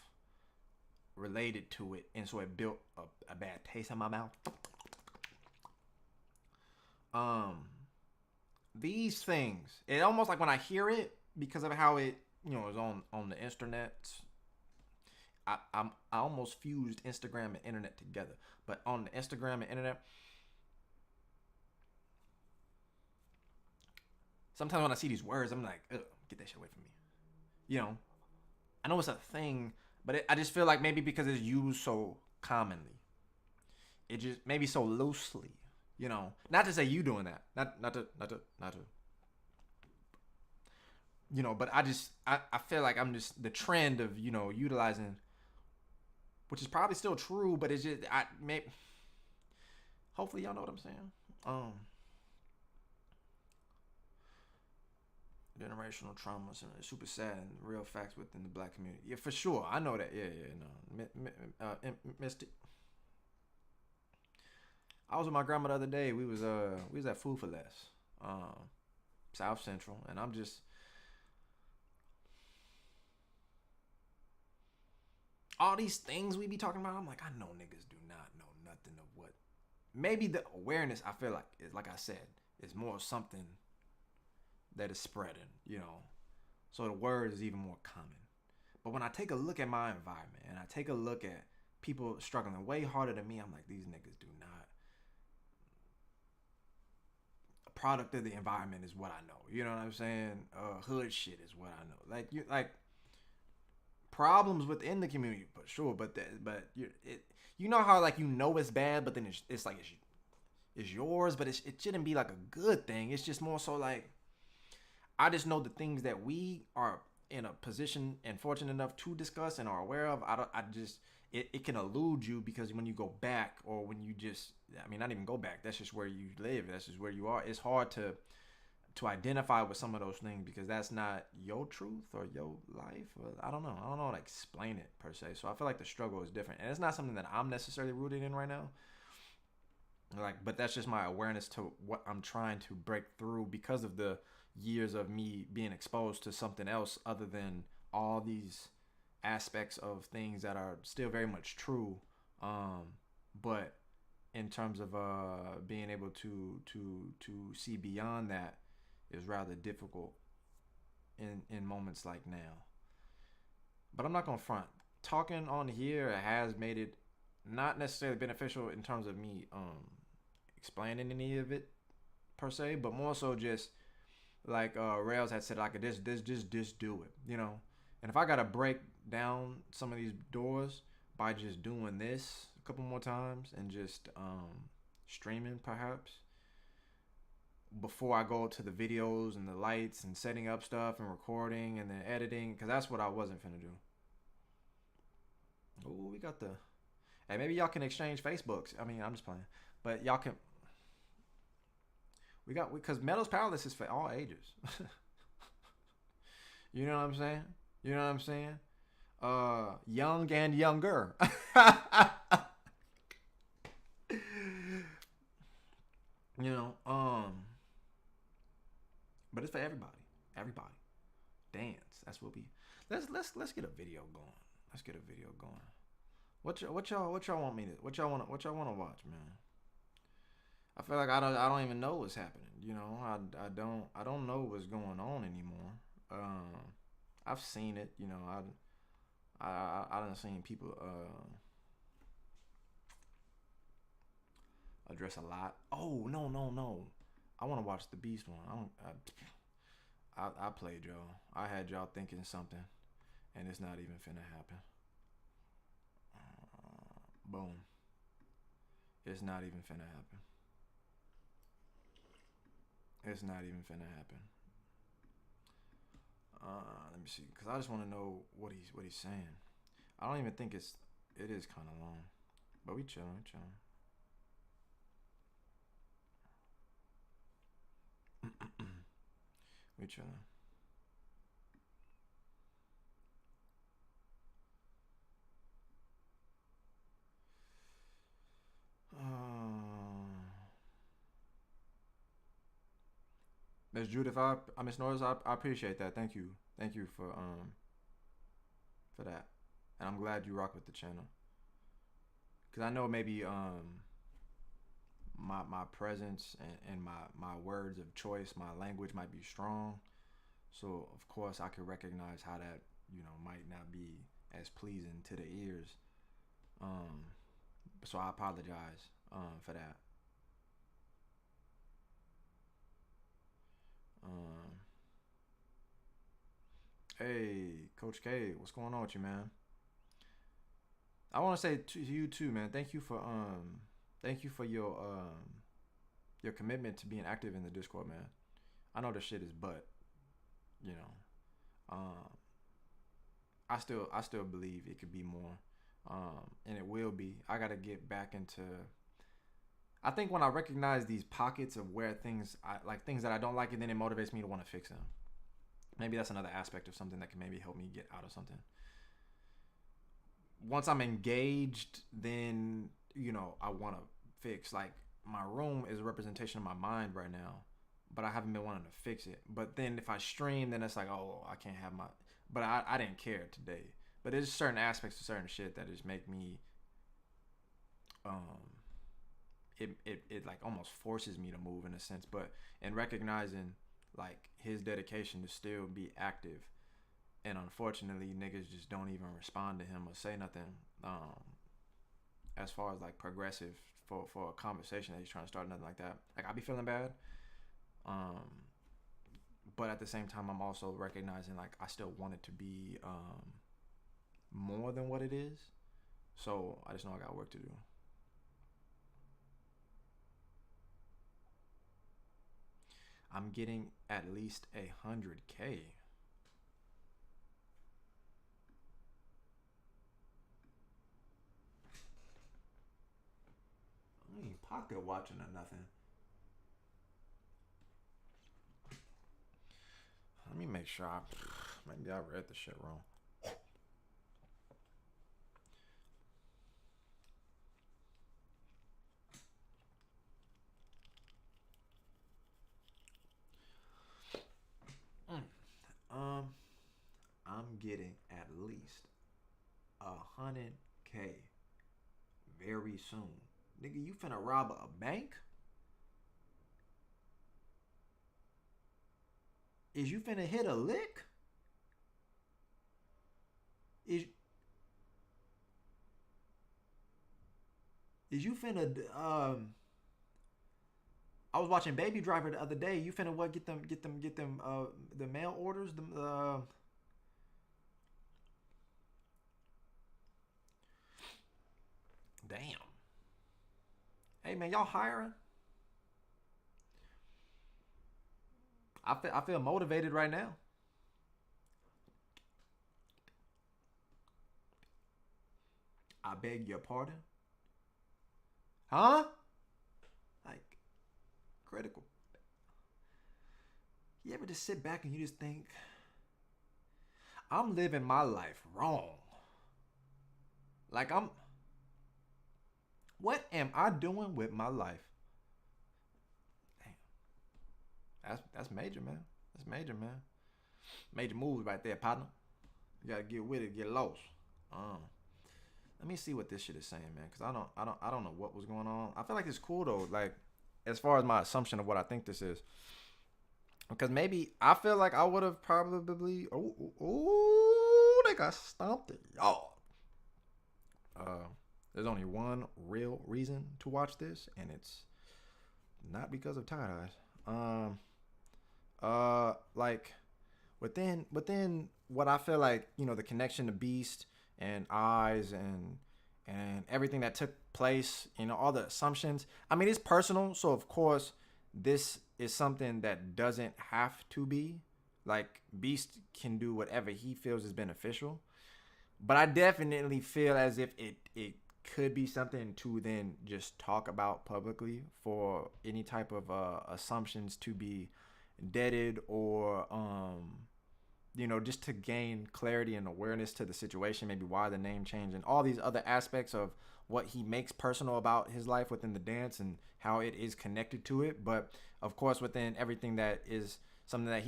related to it, and so it built a bad taste in my mouth. These things, it almost like when I hear it, because of how it, you know, is on the internet. I almost fused Instagram and internet together, but on the Instagram and internet, sometimes when I see these words, I'm like, ugh, get that shit away from me. You know, I know it's a thing, but I just feel like maybe because it's used so commonly, it just maybe so loosely. You know, not to say you doing that, not to. You know, but I feel like I'm just the trend of, you know, utilizing, which is probably still true, but it's just hopefully y'all know what I'm saying. Generational trauma, super sad and real facts within the black community. Yeah, for sure. I know that. Yeah, no. Mystic. I was with my grandma the other day. We was at Food for Less, South Central, and I'm just all these things we be talking about. I'm like, I know niggas do not know nothing of what. Maybe the awareness, I feel like, is like I said, is more something that is spreading, you know. So the word is even more common. But when I take a look at my environment and I take a look at people struggling way harder than me, I'm like, these niggas do not. A product of the environment is what I know. You know what I'm saying? Hood shit is what I know. Like problems within the community, but sure. But you know how like, you know, it's bad, but then it's like it's yours, but it shouldn't be like a good thing. It's just more so like, I just know the things that we are in a position and fortunate enough to discuss and are aware of. It can elude you because when you go back, or when you just, I mean, not even go back, that's just where you live, that's just where you are. It's hard to identify with some of those things because that's not your truth or your life. Or I don't know how to explain it per se. So I feel like the struggle is different, and it's not something that I'm necessarily rooted in right now. Like, but that's just my awareness to what I'm trying to break through because of the years of me being exposed to something else other than all these aspects of things that are still very much true, but in terms of being able to see beyond that is rather difficult in moments like now. But I'm not gonna front. Talking on here has made it not necessarily beneficial in terms of me explaining any of it per se, but more so just like Rails had said, like just do it, you know. And if I gotta break down some of these doors by just doing this a couple more times and just streaming perhaps before I go to the videos and the lights and setting up stuff and recording and then editing, because that's what I wasn't finna do. Oh, we got the. Hey, maybe y'all can exchange Facebooks. I mean, I'm just playing, but y'all can. We got because Meadows Palace is for all ages. You know what I'm saying? You know what I'm saying? Young and younger. You know, but it's for everybody. Everybody. Dance. That's what we. Let's get a video going. Let's get a video going. What y'all want me to? What y'all want to watch, man? I feel like I don't even know what's happening. You know, I don't know what's going on anymore. I've seen it. You know, I done seen people address a lot. Oh no. I want to watch the Beast one. I played y'all. I had y'all thinking something, and it's not even finna happen. Boom. It's not even finna happen. It's not even finna happen. Let me see, cause I just want to know what he's saying. I don't even think it is kind of long, but we chilling. We chilling. Miss Judith, Miss Norris, I appreciate that. Thank you for that, and I'm glad you rock with the channel. Cause I know maybe my presence and my words of choice, my language might be strong, so of course I could recognize how that might not be as pleasing to the ears. So I apologize for that. Hey, Coach K, what's going on with you, man? I want to say to you too, man. Thank you for your commitment to being active in the Discord, man. I know this shit is butt, you know. I still believe it could be more, and it will be. I gotta get back into. I think when I recognize these pockets of where things that I don't like, and then it motivates me to want to fix them. Maybe that's another aspect of something that can maybe help me get out of something. Once I'm engaged, then I want to fix. Like my room is a representation of my mind right now, but I haven't been wanting to fix it. But then if I stream, then it's like, oh, I can't have my. But I didn't care today. But there's certain aspects of certain shit that just make me. It like almost forces me to move in a sense, but in recognizing like his dedication to still be active, and unfortunately niggas just don't even respond to him or say nothing as far as like progressive for a conversation that he's trying to start, nothing like that. Like I be feeling bad, but at the same time I'm also recognizing like I still want it to be more than what it is, so I just know I got work to do. I'm getting at least 100K. I ain't pocket watching or nothing. Let me make sure maybe I read the shit wrong. getting at least 100K very soon. Nigga, you finna rob a bank? Is you finna hit a lick? Is you finna I was watching Baby Driver the other day. You finna what? Get them the mail orders. Damn. Hey man, y'all hiring? I feel motivated right now. I beg your pardon. Huh? Like critical. You ever just sit back and you just think, I'm living my life wrong. Like what am I doing with my life? Damn. That's major, man. That's major, man. Major moves right there, partner. You gotta get with it, get lost. Let me see what this shit is saying, man, because I don't know what was going on. I feel like it's cool though, like as far as my assumption of what I think this is, because maybe I feel like I would have probably they got stomped it, y'all. There's only one real reason to watch this, and it's not because of tie dyes. Like within what I feel like, you know, the connection to Beast and Eyes and everything that took place, you know, all the assumptions. I mean, it's personal, so of course this is something that doesn't have to be. Like Beast can do whatever he feels is beneficial, but I definitely feel as if it could be something to then just talk about publicly for any type of assumptions to be deaded, or you know, just to gain clarity and awareness to the situation, maybe why the name change and all these other aspects of what he makes personal about his life within the dance and how it is connected to it. But of course, within everything that is something that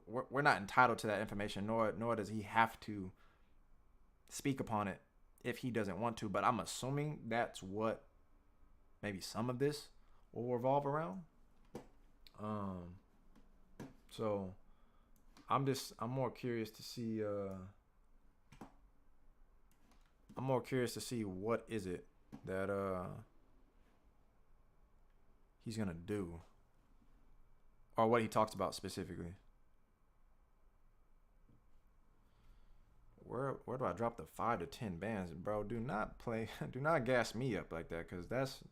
we're not entitled to that information, nor does he have to speak upon it if he doesn't want to. But I'm assuming that's what maybe some of this will revolve around. So I'm more curious to see what is it that he's gonna do, or what he talks about specifically. Where do I drop the 5 to 10 bands, bro? Do not gas me up like that, cause that's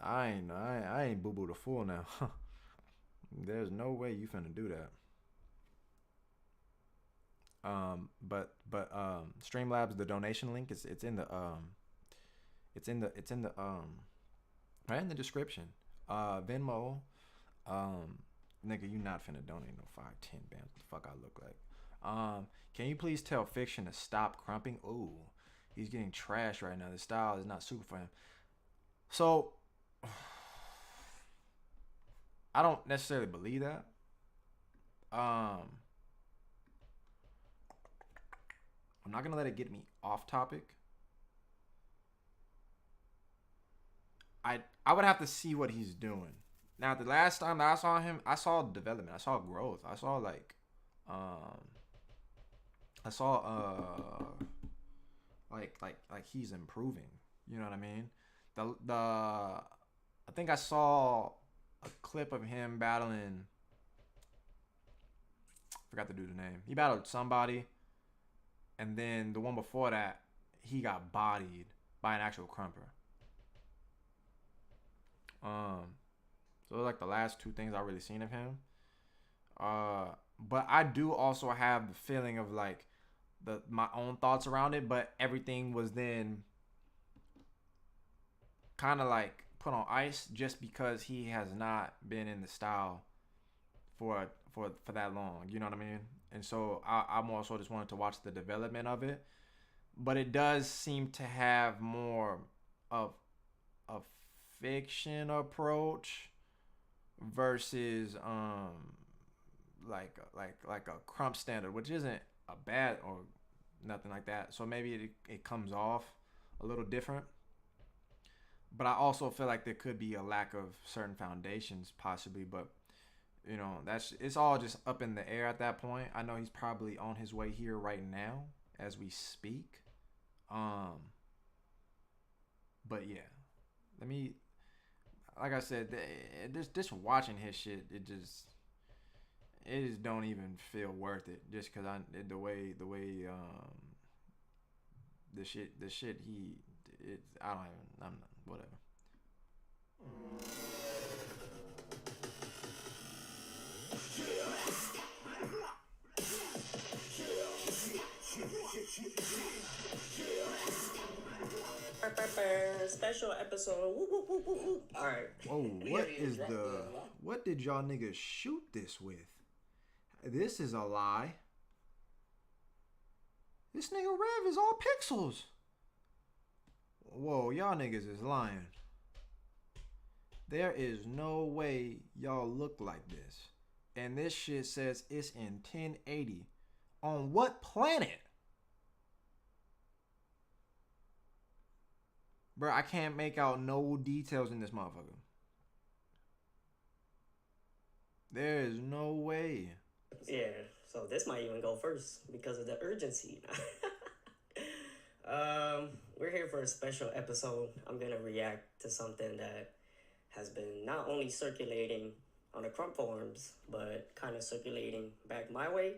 I ain't Boo Boo the Fool now. There's no way you finna do that. But Streamlabs, the donation link it's in the right in the description. Venmo, nigga, you not finna donate no 5, 10 bands. What the fuck I look like? Can you please tell Fiction to stop crumping? Ooh, he's getting trashed right now. The style is not super for him. So I don't necessarily believe that. I'm not gonna let it get me off topic. I would have to see what he's doing. Now, the last time that I saw him, I saw development. I saw growth. I saw like he's improving. You know what I mean? I think I saw a clip of him battling. Forgot to do the name. He battled somebody, and then the one before that, he got bodied by an actual crumper. So like the last two things I really seen of him. But I do also have the feeling of like my own thoughts around it, but everything was then kind of like put on ice just because he has not been in the style for that long. You know what I mean? And so I'm also just wanted to watch the development of it. But it does seem to have more of a fiction approach versus like a crump standard, which isn't a bad or nothing like that. So maybe it comes off a little different. But I also feel like there could be a lack of certain foundations possibly, but you know, it's all just up in the air at that point. I know he's probably on his way here right now as we speak. But yeah. Like I said, just watching his shit, it just don't even feel worth it just cuz the way the shit he I don't even I'm not, whatever. Special episode. All right. Whoa, what did y'all niggas shoot this with? This is a lie. This nigga Rev is all pixels. Whoa, y'all niggas is lying. There is no way y'all look like this. And this shit says it's in 1080. On what planet? Bro, I can't make out no details in this motherfucker. There is no way. Yeah, so this might even go first because of the urgency. We're here for a special episode. I'm gonna react to something that has been not only circulating on the Crump forums, but kind of circulating back my way.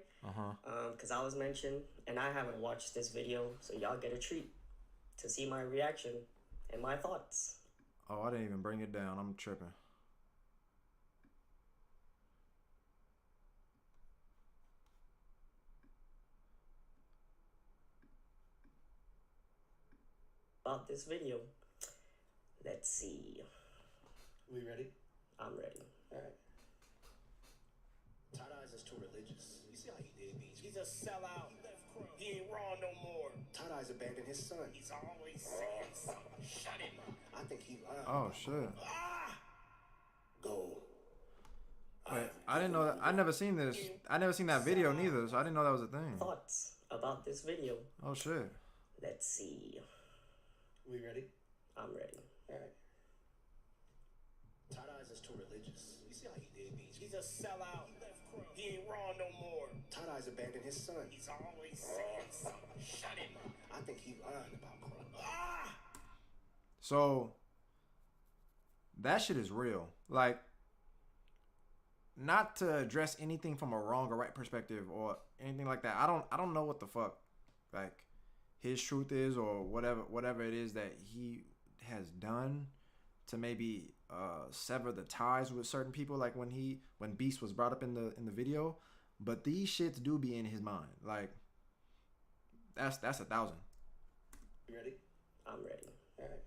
Because I was mentioned, and I haven't watched this video, so y'all get a treat to see my reaction and my thoughts. Oh, I didn't even bring it down. I'm tripping. About this video, let's see. We ready? I'm ready. All right. Tight Eyes is too religious. You see how he did me? He's a sellout. He ain't raw no more. Tight Eyes abandoned his son. He's always saying something. Shut him. I think he lied. Oh shit. Go. Wait, I didn't know that. I never seen this. I never seen that video neither, so I didn't know that was a thing. Thoughts about this video. Oh shit. Let's see. We ready? I'm ready. All right. Tight Eyes is too religious. You see how he did me? He's a sellout. He ain't raw no more. Tight Eyes abandoned his son. He's always saying something. Shut him. I think he lied about Crump. So that shit is real. Like, not to address anything from a wrong or right perspective or anything like that. I don't know what the fuck like his truth is or whatever it is that he has done to maybe sever the ties with certain people, like when Beast was brought up in the video. But these shits do be in his mind. Like, that's 1,000. You ready? I'm ready. All right.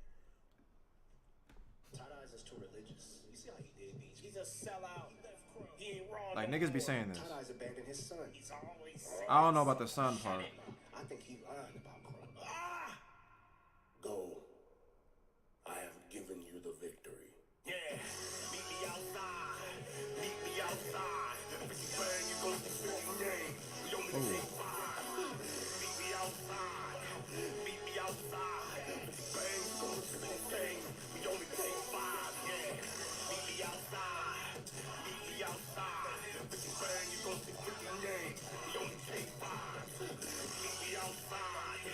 Tight Eyes is too religious. You see how he did me? He's a sellout. He ain't raw Like, no niggas be more. saying this. Tight Eyes abandoned his son. He's always I don't know about the son part. I think he lied about Crump. Go. I have given you the victory. Yeah. Meet me outside. Meet me outside. If you burn, you go to 50 days. We only take 5. Meet me outside. Meet me outside. If you burn, you go to 50 days. We only take 5. Yeah. Meet me outside. Meet me outside. If you burn, you go to 50 days. We only take 5. Meet me outside.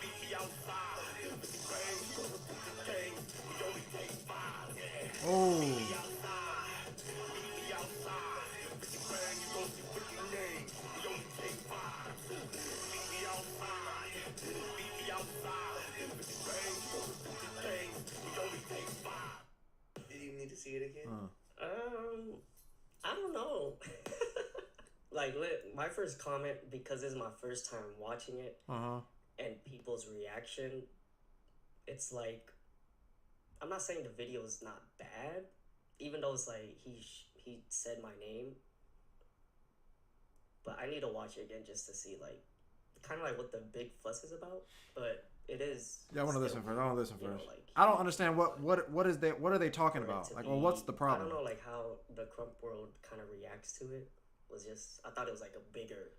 Meet me outside. If you burn, you go to 50 days. We only take 5. Yeah. Oh. Meet me outside. Meet me outside. If you burn, you go to 50 days. We only take 5. Meet me outside. Meet me outside. If you burn, you go to 50 days. We only take 5. Did you need to see it again? I don't know. Like, my first comment, because this is my first time watching it, and people's reaction, it's like, I'm not saying the video is not bad, even though it's like he said my name, but I need to watch it again just to see, like, kind of like what the big fuss is about. But it is. Yeah, I want to listen first. I want to listen you know, first. like, I don't understand what is that? What are they talking about? to Like, be- well, what's the problem? I don't know, like, how the Crump world kind of reacts to it. Was just, I thought it was like a bigger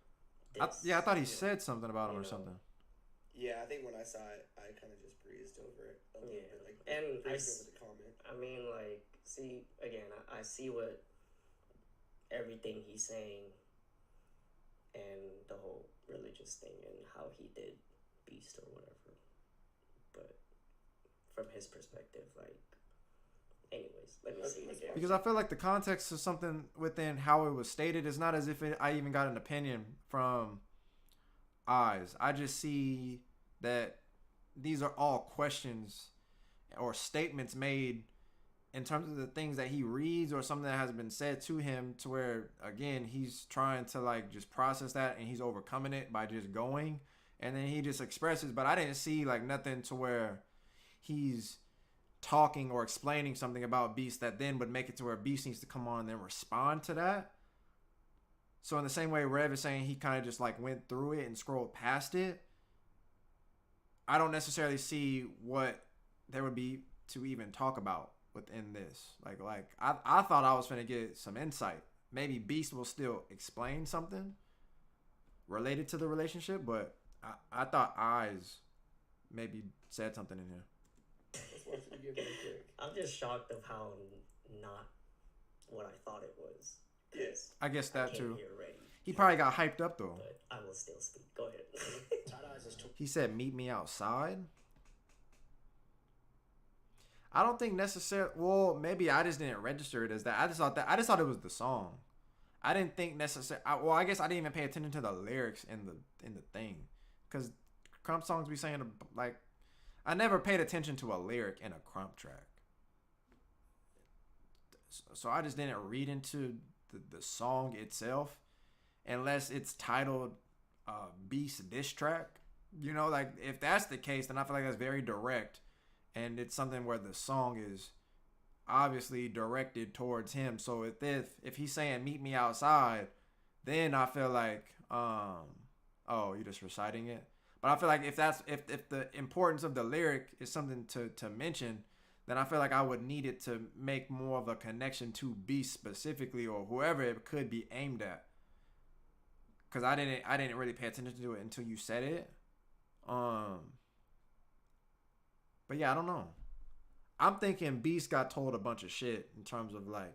this. Yeah, I thought he you know, said something about him you or know. something. Yeah, I think when I saw it, I kind of just breezed over it a little Yeah. bit. Like, And breezed over the comment. I mean, like, see, again, I see what everything he's saying and the whole religious thing and how he did Beast or whatever. But from his perspective, like, anyways, let me see it again. Because I feel like the context of something within how it was stated is not as if I even got an opinion from Eyes. I just see that these are all questions or statements made in terms of the things that he reads or something that has been said to him, to where, again, he's trying to like just process that and he's overcoming it by just going, and then he just expresses. But I didn't see like nothing to where he's talking or explaining something about Beast that then would make it to where Beast needs to come on and then respond to that. So in the same way Rev is saying he kind of just like went through it and scrolled past it, I don't necessarily see what there would be to even talk about within this. Like I thought I was finna get some insight. Maybe Beast will still explain something related to the relationship, but I thought Eyes maybe said something in here. Just wanted to give it a quick. I'm just shocked of how not what I thought it was. Yes. I guess I that came too. here ready, He probably got hyped up though. but I will still speak. Go ahead. Tight-Eyes is too. He said, "Meet me outside." I don't think necessarily. Well, maybe I just didn't register it as that. I just thought it was the song. I didn't think necessarily. Well, I guess I didn't even pay attention to the lyrics in the thing, because Crump songs be saying like, I never paid attention to a lyric in a Crump track. So I just didn't read into the song itself, unless it's titled Beast Diss Track. You know, like if that's the case, then I feel like that's very direct, and it's something where the song is obviously directed towards him. So if he's saying meet me outside, then I feel like oh, you're just reciting it. But I feel like if the importance of the lyric is something to mention, then I feel like I would need it to make more of a connection to Beast specifically, or whoever it could be aimed at. Cause I didn't really pay attention to it until you said it. But yeah, I don't know. I'm thinking Beast got told a bunch of shit in terms of like,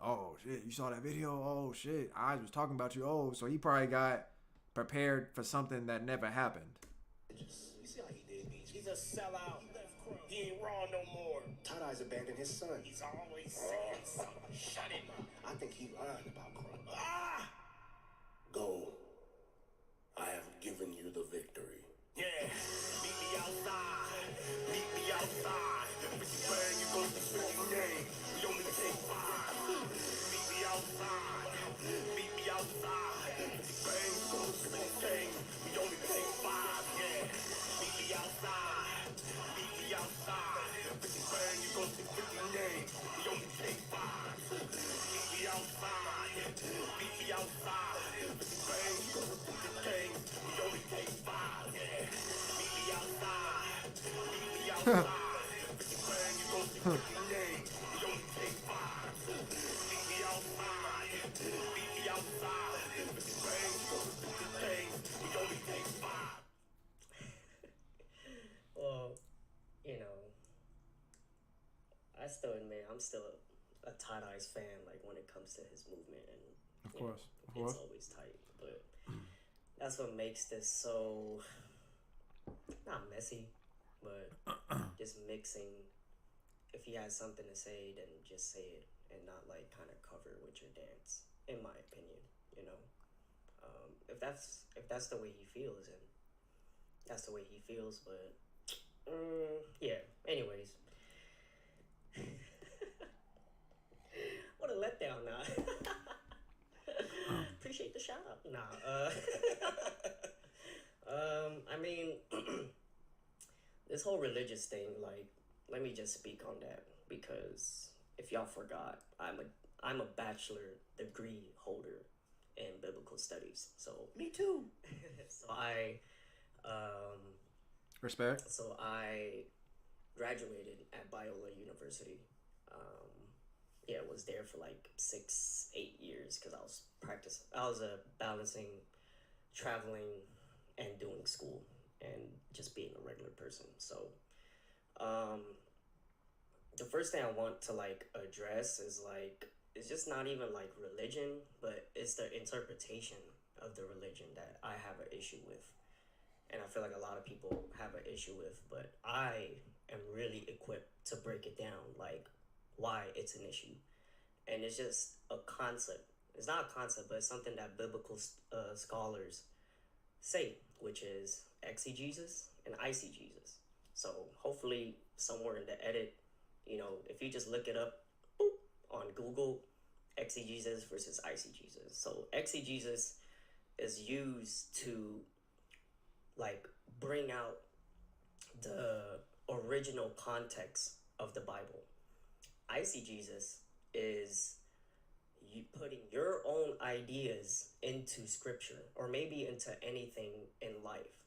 oh shit, you saw that video? Oh shit, Eyes was talking about you. Oh, so he probably got prepared for something that never happened. You see how he did, Beast? He's a sellout. He ain't raw no more. Tight-Eyes abandoned his son. He's always saying something. Shut him up. I think he lied about Crump. Ah! Go. I have given you the victory. Yeah. Meet me outside. Meet me outside. If you burn, you go to your name. We only take 5. Meet me outside. Meet me outside. If you burn, you go to your name. We only take 5. Yeah. Meet me outside. Meet me outside. If you burn, you go to your name. We only take 5. Meet me outside. Meet me outside. If you burn, you go to your name. We only take 5. Yeah. Meet me outside. Meet me outside. If you burn, you go to your name. We only take 5. Meet me outside. Meet me outside. If you burn, you go to your name. We only take 5. Well, you know, I still admit I'm still a Tight-Eyes fan. Like when it comes to his movement, and Of you know, course, of course. it's always tight. But that's what makes this so not messy, but just mixing. If he has something to say, then just say it and not like kind of cover with your dance. In my opinion, you know, if that's the way he feels, and that's the way he feels. But yeah. Anyways, what a letdown now. Appreciate the shout out. Nah. I mean, this whole religious thing, like, let me just speak on that, because if y'all forgot, I'm a bachelor degree holder in biblical studies. So Me too. so I Respect. so I graduated at Biola University. Was there for like 6-8 years because I was balancing traveling and doing school and just being a regular person. So, um, the first thing I want to like address is like it's just not even like religion, but it's the interpretation of the religion that I have an issue with. And I feel like a lot of people have an issue with, but I am really equipped to break it down, like why it's an issue. And it's just a concept. It's not a concept, but it's something that biblical scholars say, which is exegesis and eisegesis. So hopefully somewhere in the edit, if you just look it up boop, on Google, exegesis versus eisegesis. So exegesis is used to like bring out the original context of the Bible. Eisegesis is you putting your own ideas into scripture or maybe into anything in life.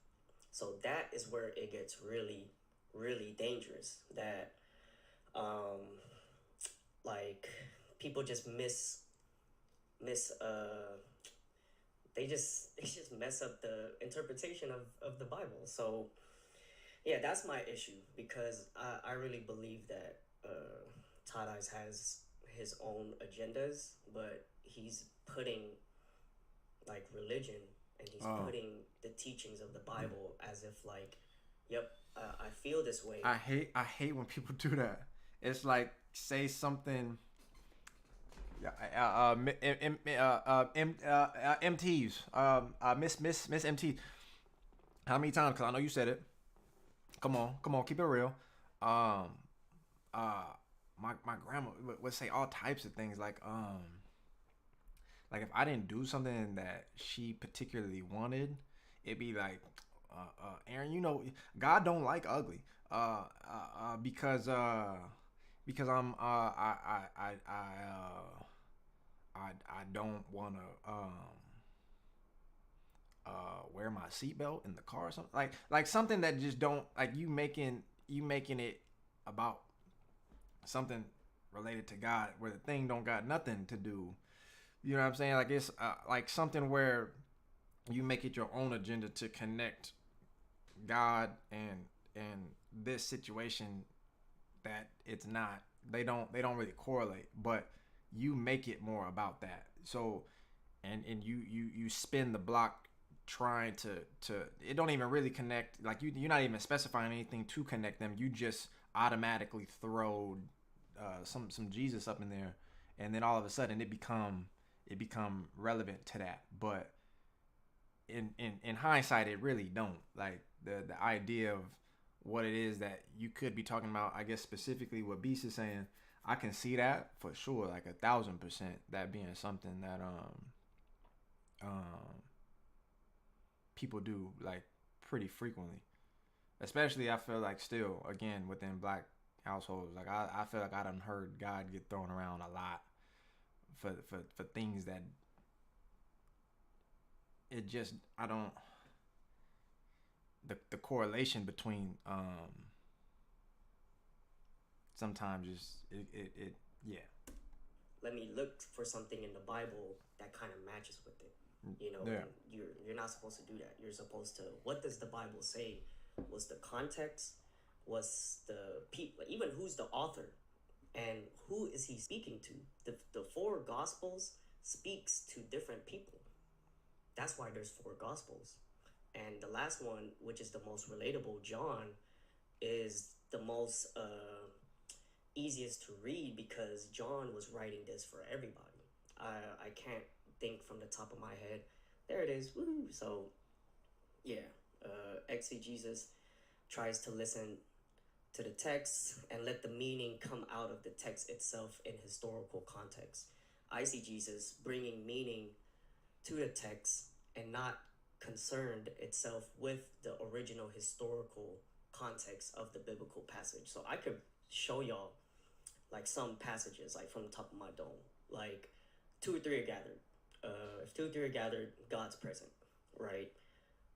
So that is where it gets really, really dangerous. That like people just they just mess up the interpretation of the Bible. So yeah, that's my issue, because I really believe that Todd Ice has his own agendas, but he's putting like religion and he's putting the teachings of the Bible as if like, yep, I feel this way. I hate when people do that. It's like say something. MTs. Miss MT. How many times? Cause I know you said it. Come on, keep it real. My grandma would say all types of things like if I didn't do something that she particularly wanted, it'd be like, Aaron, God don't like ugly. Because I'm I don't want to wear my seatbelt in the car or something, like something that just don't, like you making it about something related to God where the thing don't got nothing to do. You know what I'm saying? Like it's like something where you make it your own agenda to connect God and this situation that it's not. They don't really correlate, but you make it more about that. So and you spin the block trying to it don't even really connect. Like you're not even specifying anything to connect them. You just automatically throw some Jesus up in there, and then all of a sudden it become relevant to that. But in hindsight, it really don't. Like the idea of what it is that you could be talking about, I guess specifically what Beast is saying, I can see that for sure, like 1,000%, that being something that people do like pretty frequently. Especially I feel like still again within black households. Like I feel like I done heard God get thrown around a lot for things that it just I don't the correlation between sometimes just it yeah. Let me look for something in the Bible that kind of matches with it. Yeah. You're not supposed to do that. You're supposed to, what does the Bible say? What's the context? What's the people? Even who's the author, and who is he speaking to? The four Gospels speaks to different people. That's why there's four Gospels, and the last one, which is the most relatable, John, is the most easiest to read because John was writing this for everybody. I can't think from the top of my head. There it is. Woo! So, yeah, exegesis tries to listen to the text and let the meaning come out of the text itself in historical context. Eisegesis bringing meaning to the text and not concerned itself with the original historical context of the biblical passage. So I could show y'all like some passages like from the top of my dome, like 2 or 3 are gathered. If 2 or 3 are gathered, God's present, right?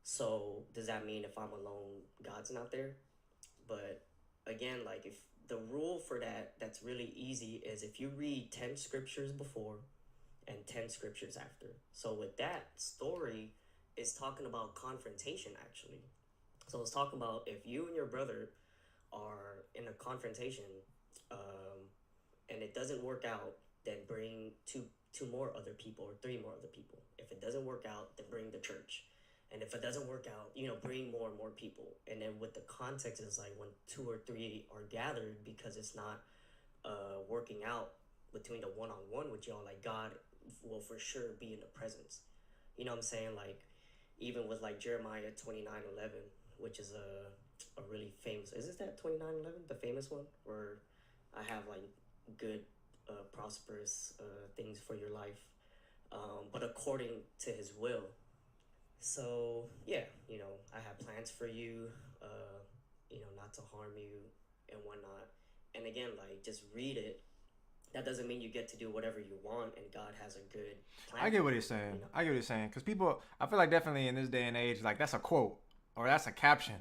So does that mean if I'm alone, God's not there? But again, like if the rule for that's really easy is if you read 10 scriptures before and 10 scriptures after. So with that story, is talking about confrontation, actually. So it's talking about if you and your brother are in a confrontation, um, and it doesn't work out, then bring two more other people or three more other people. If it doesn't work out, then bring the church. And if it doesn't work out, bring more and more people. And then with the context is like when two or three are gathered, because it's not working out between the one-on-one with y'all, like God will for sure be in the presence. You know what I'm saying? Like even with like Jeremiah 29:11, which is a really famous, is it that 29:11, the famous one where I have like good prosperous things for your life, but according to his will. So yeah, I have plans for you, not to harm you and whatnot. And again, like, just read it. That doesn't mean you get to do whatever you want, and God has a good plan. I get what he's saying. I get what he's saying, because people, I feel like definitely in this day and age, like, that's a quote or that's a caption.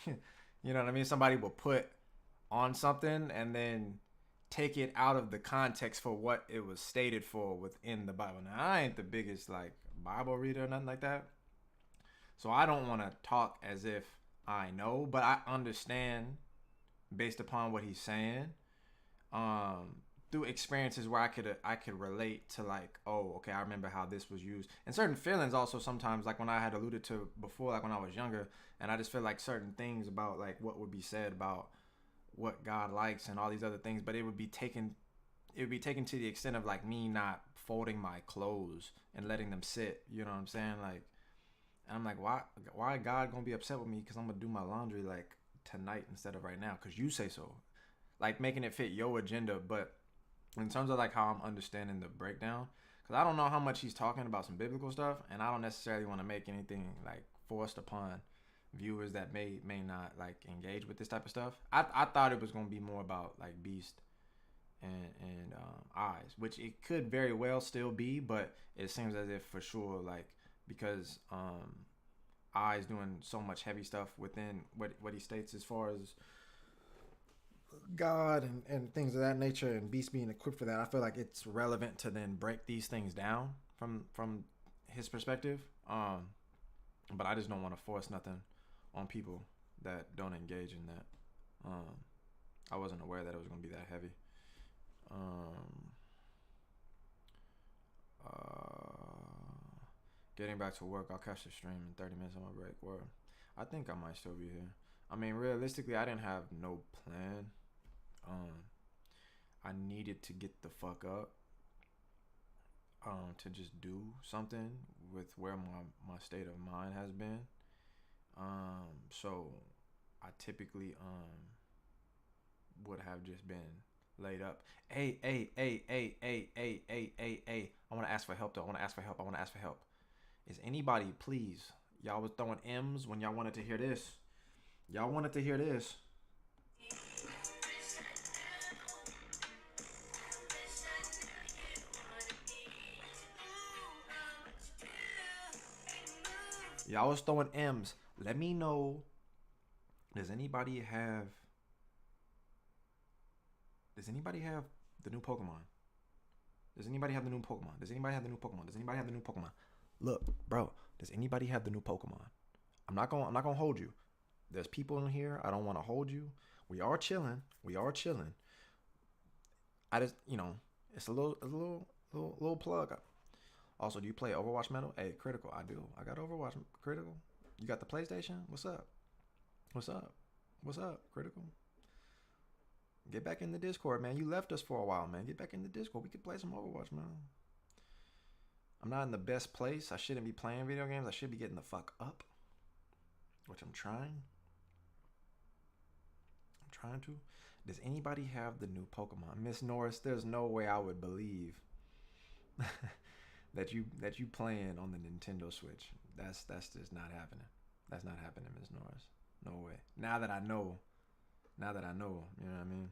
You know what I mean? Somebody will put on something and then take it out of the context for what it was stated for within the Bible. Now, I ain't the biggest like Bible reader or nothing like that, so I don't want to talk as if I know, but I understand based upon what he's saying, through experiences where I could relate to, like, oh, okay, I remember how this was used, and certain feelings also sometimes, like when I had alluded to before, like when I was younger, and I just feel like certain things about like what would be said about what God likes and all these other things, but it would be taken to the extent of like me not folding my clothes and letting them sit. You know what I'm saying? Like, and I'm like, why God gonna be upset with me because I'm gonna do my laundry like tonight instead of right now because you say so, like making it fit your agenda. But in terms of like how I'm understanding the breakdown, because I don't know how much he's talking about some biblical stuff, and I don't necessarily want to make anything like forced upon viewers that may not like engage with this type of stuff. I thought it was gonna be more about like Beast and Eyes, which it could very well still be, but it seems as if for sure, like, because Eyes doing so much heavy stuff within what he states as far as God and things of that nature, and Beast being equipped for that, I feel like it's relevant to then break these things down from his perspective. But I just don't want to force nothing on people that don't engage in that. I wasn't aware that it was going to be that heavy. Getting back to work, I'll catch the stream in 30 minutes on my break. Or I think I might still be here. I mean, realistically, I didn't have no plan. I needed to get the fuck up. To just do something with where my state of mind has been. So I typically would have just been laid up. Hey. I want to ask for help though. I want to ask for help. Is anybody, please? Y'all was throwing M's when y'all wanted to hear this. Y'all was throwing M's. Let me know. Does anybody have the new Pokemon? Does anybody have the new Pokemon? Look, bro, does anybody have the new Pokemon? I'm not gonna hold you. There's people in here. I don't want to hold you. We are chilling. I just, it's a little plug. Also, do you play Overwatch Metal? Hey, Critical, I do. I got Overwatch Critical. You got the PlayStation? What's up, Critical? Get back in the Discord, man. You left us for a while, man. Get back in the Discord. We could play some Overwatch, man. I'm not in the best place. I shouldn't be playing video games. I should be getting the fuck up, which I'm trying. To. Does anybody have the new Pokemon? Miss Norris, there's no way I would believe that you playing on the Nintendo Switch. That's just not happening. That's not happening, Miss Norris. No way. Now that I know, you know what I mean?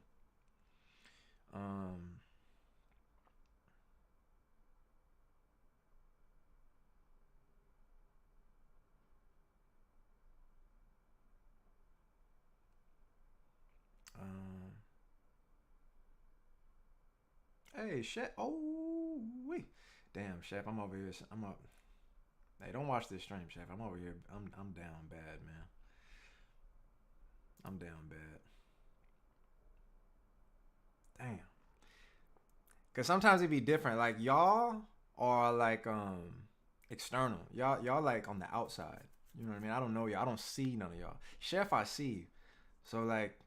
Hey, Chef. Oh, wait. Damn, Chef. I'm over here. I'm up. Hey, don't watch this stream, Chef. I'm over here. I'm down bad, man. I'm down bad. Damn. Cause sometimes it be different. Like y'all are like external. Y'all like on the outside. You know what I mean? I don't know y'all. I don't see none of y'all. Chef, I see. So like,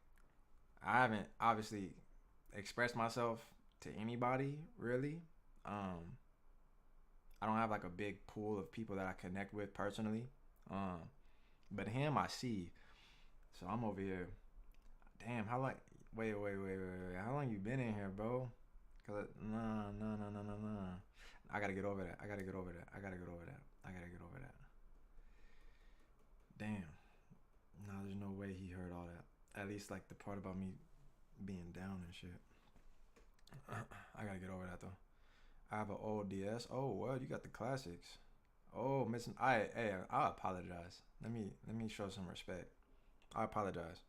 I haven't obviously expressed myself to anybody really. I don't have like a big pool of people that I connect with personally. But him I see. So I'm over here. Damn, how like wait. How long you been in here, bro? Cause nah. I gotta get over that. I gotta get over that. Damn. Nah, there's no way he heard all that. At least like the part about me being down and shit. I gotta get over that though. I have an old DS. Oh well, you got the classics. Oh, missing. I apologize. Let me show some respect. I apologize.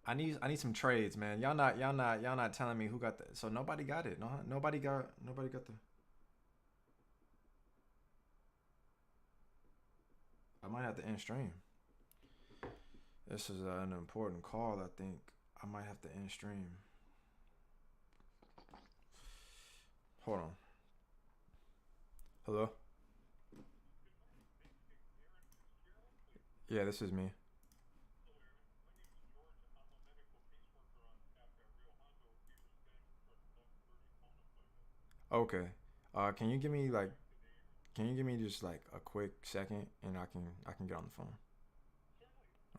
I need some trades, man. Y'all not telling me who got the. So nobody got it. No, nobody got the. I might have to end stream. This is an important call. I think I might have to end stream. Hold on. Hello? Yeah, this is me. Okay. Can you give me like just like a quick second and I can get on the phone.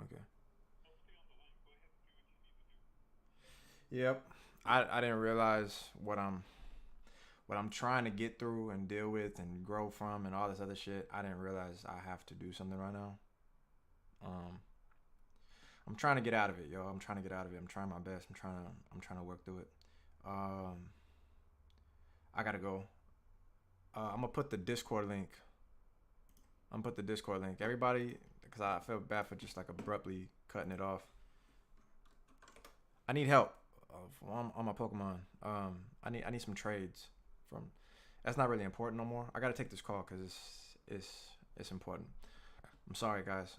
Okay. Yep. I didn't realize what I'm trying to get through and deal with and grow from and all this other shit. I didn't realize I have to do something right now. Um, I'm trying to get out of it, yo. I'm trying to get out of it. I'm trying my best. I'm trying to work through it. Um, I gotta go. I'm gonna put the Discord link. Everybody, because I feel bad for just like abruptly cutting it off. I need help on my Pokemon. I need some trades from. That's not really important no more. I gotta take this call because it's important. I'm sorry, guys.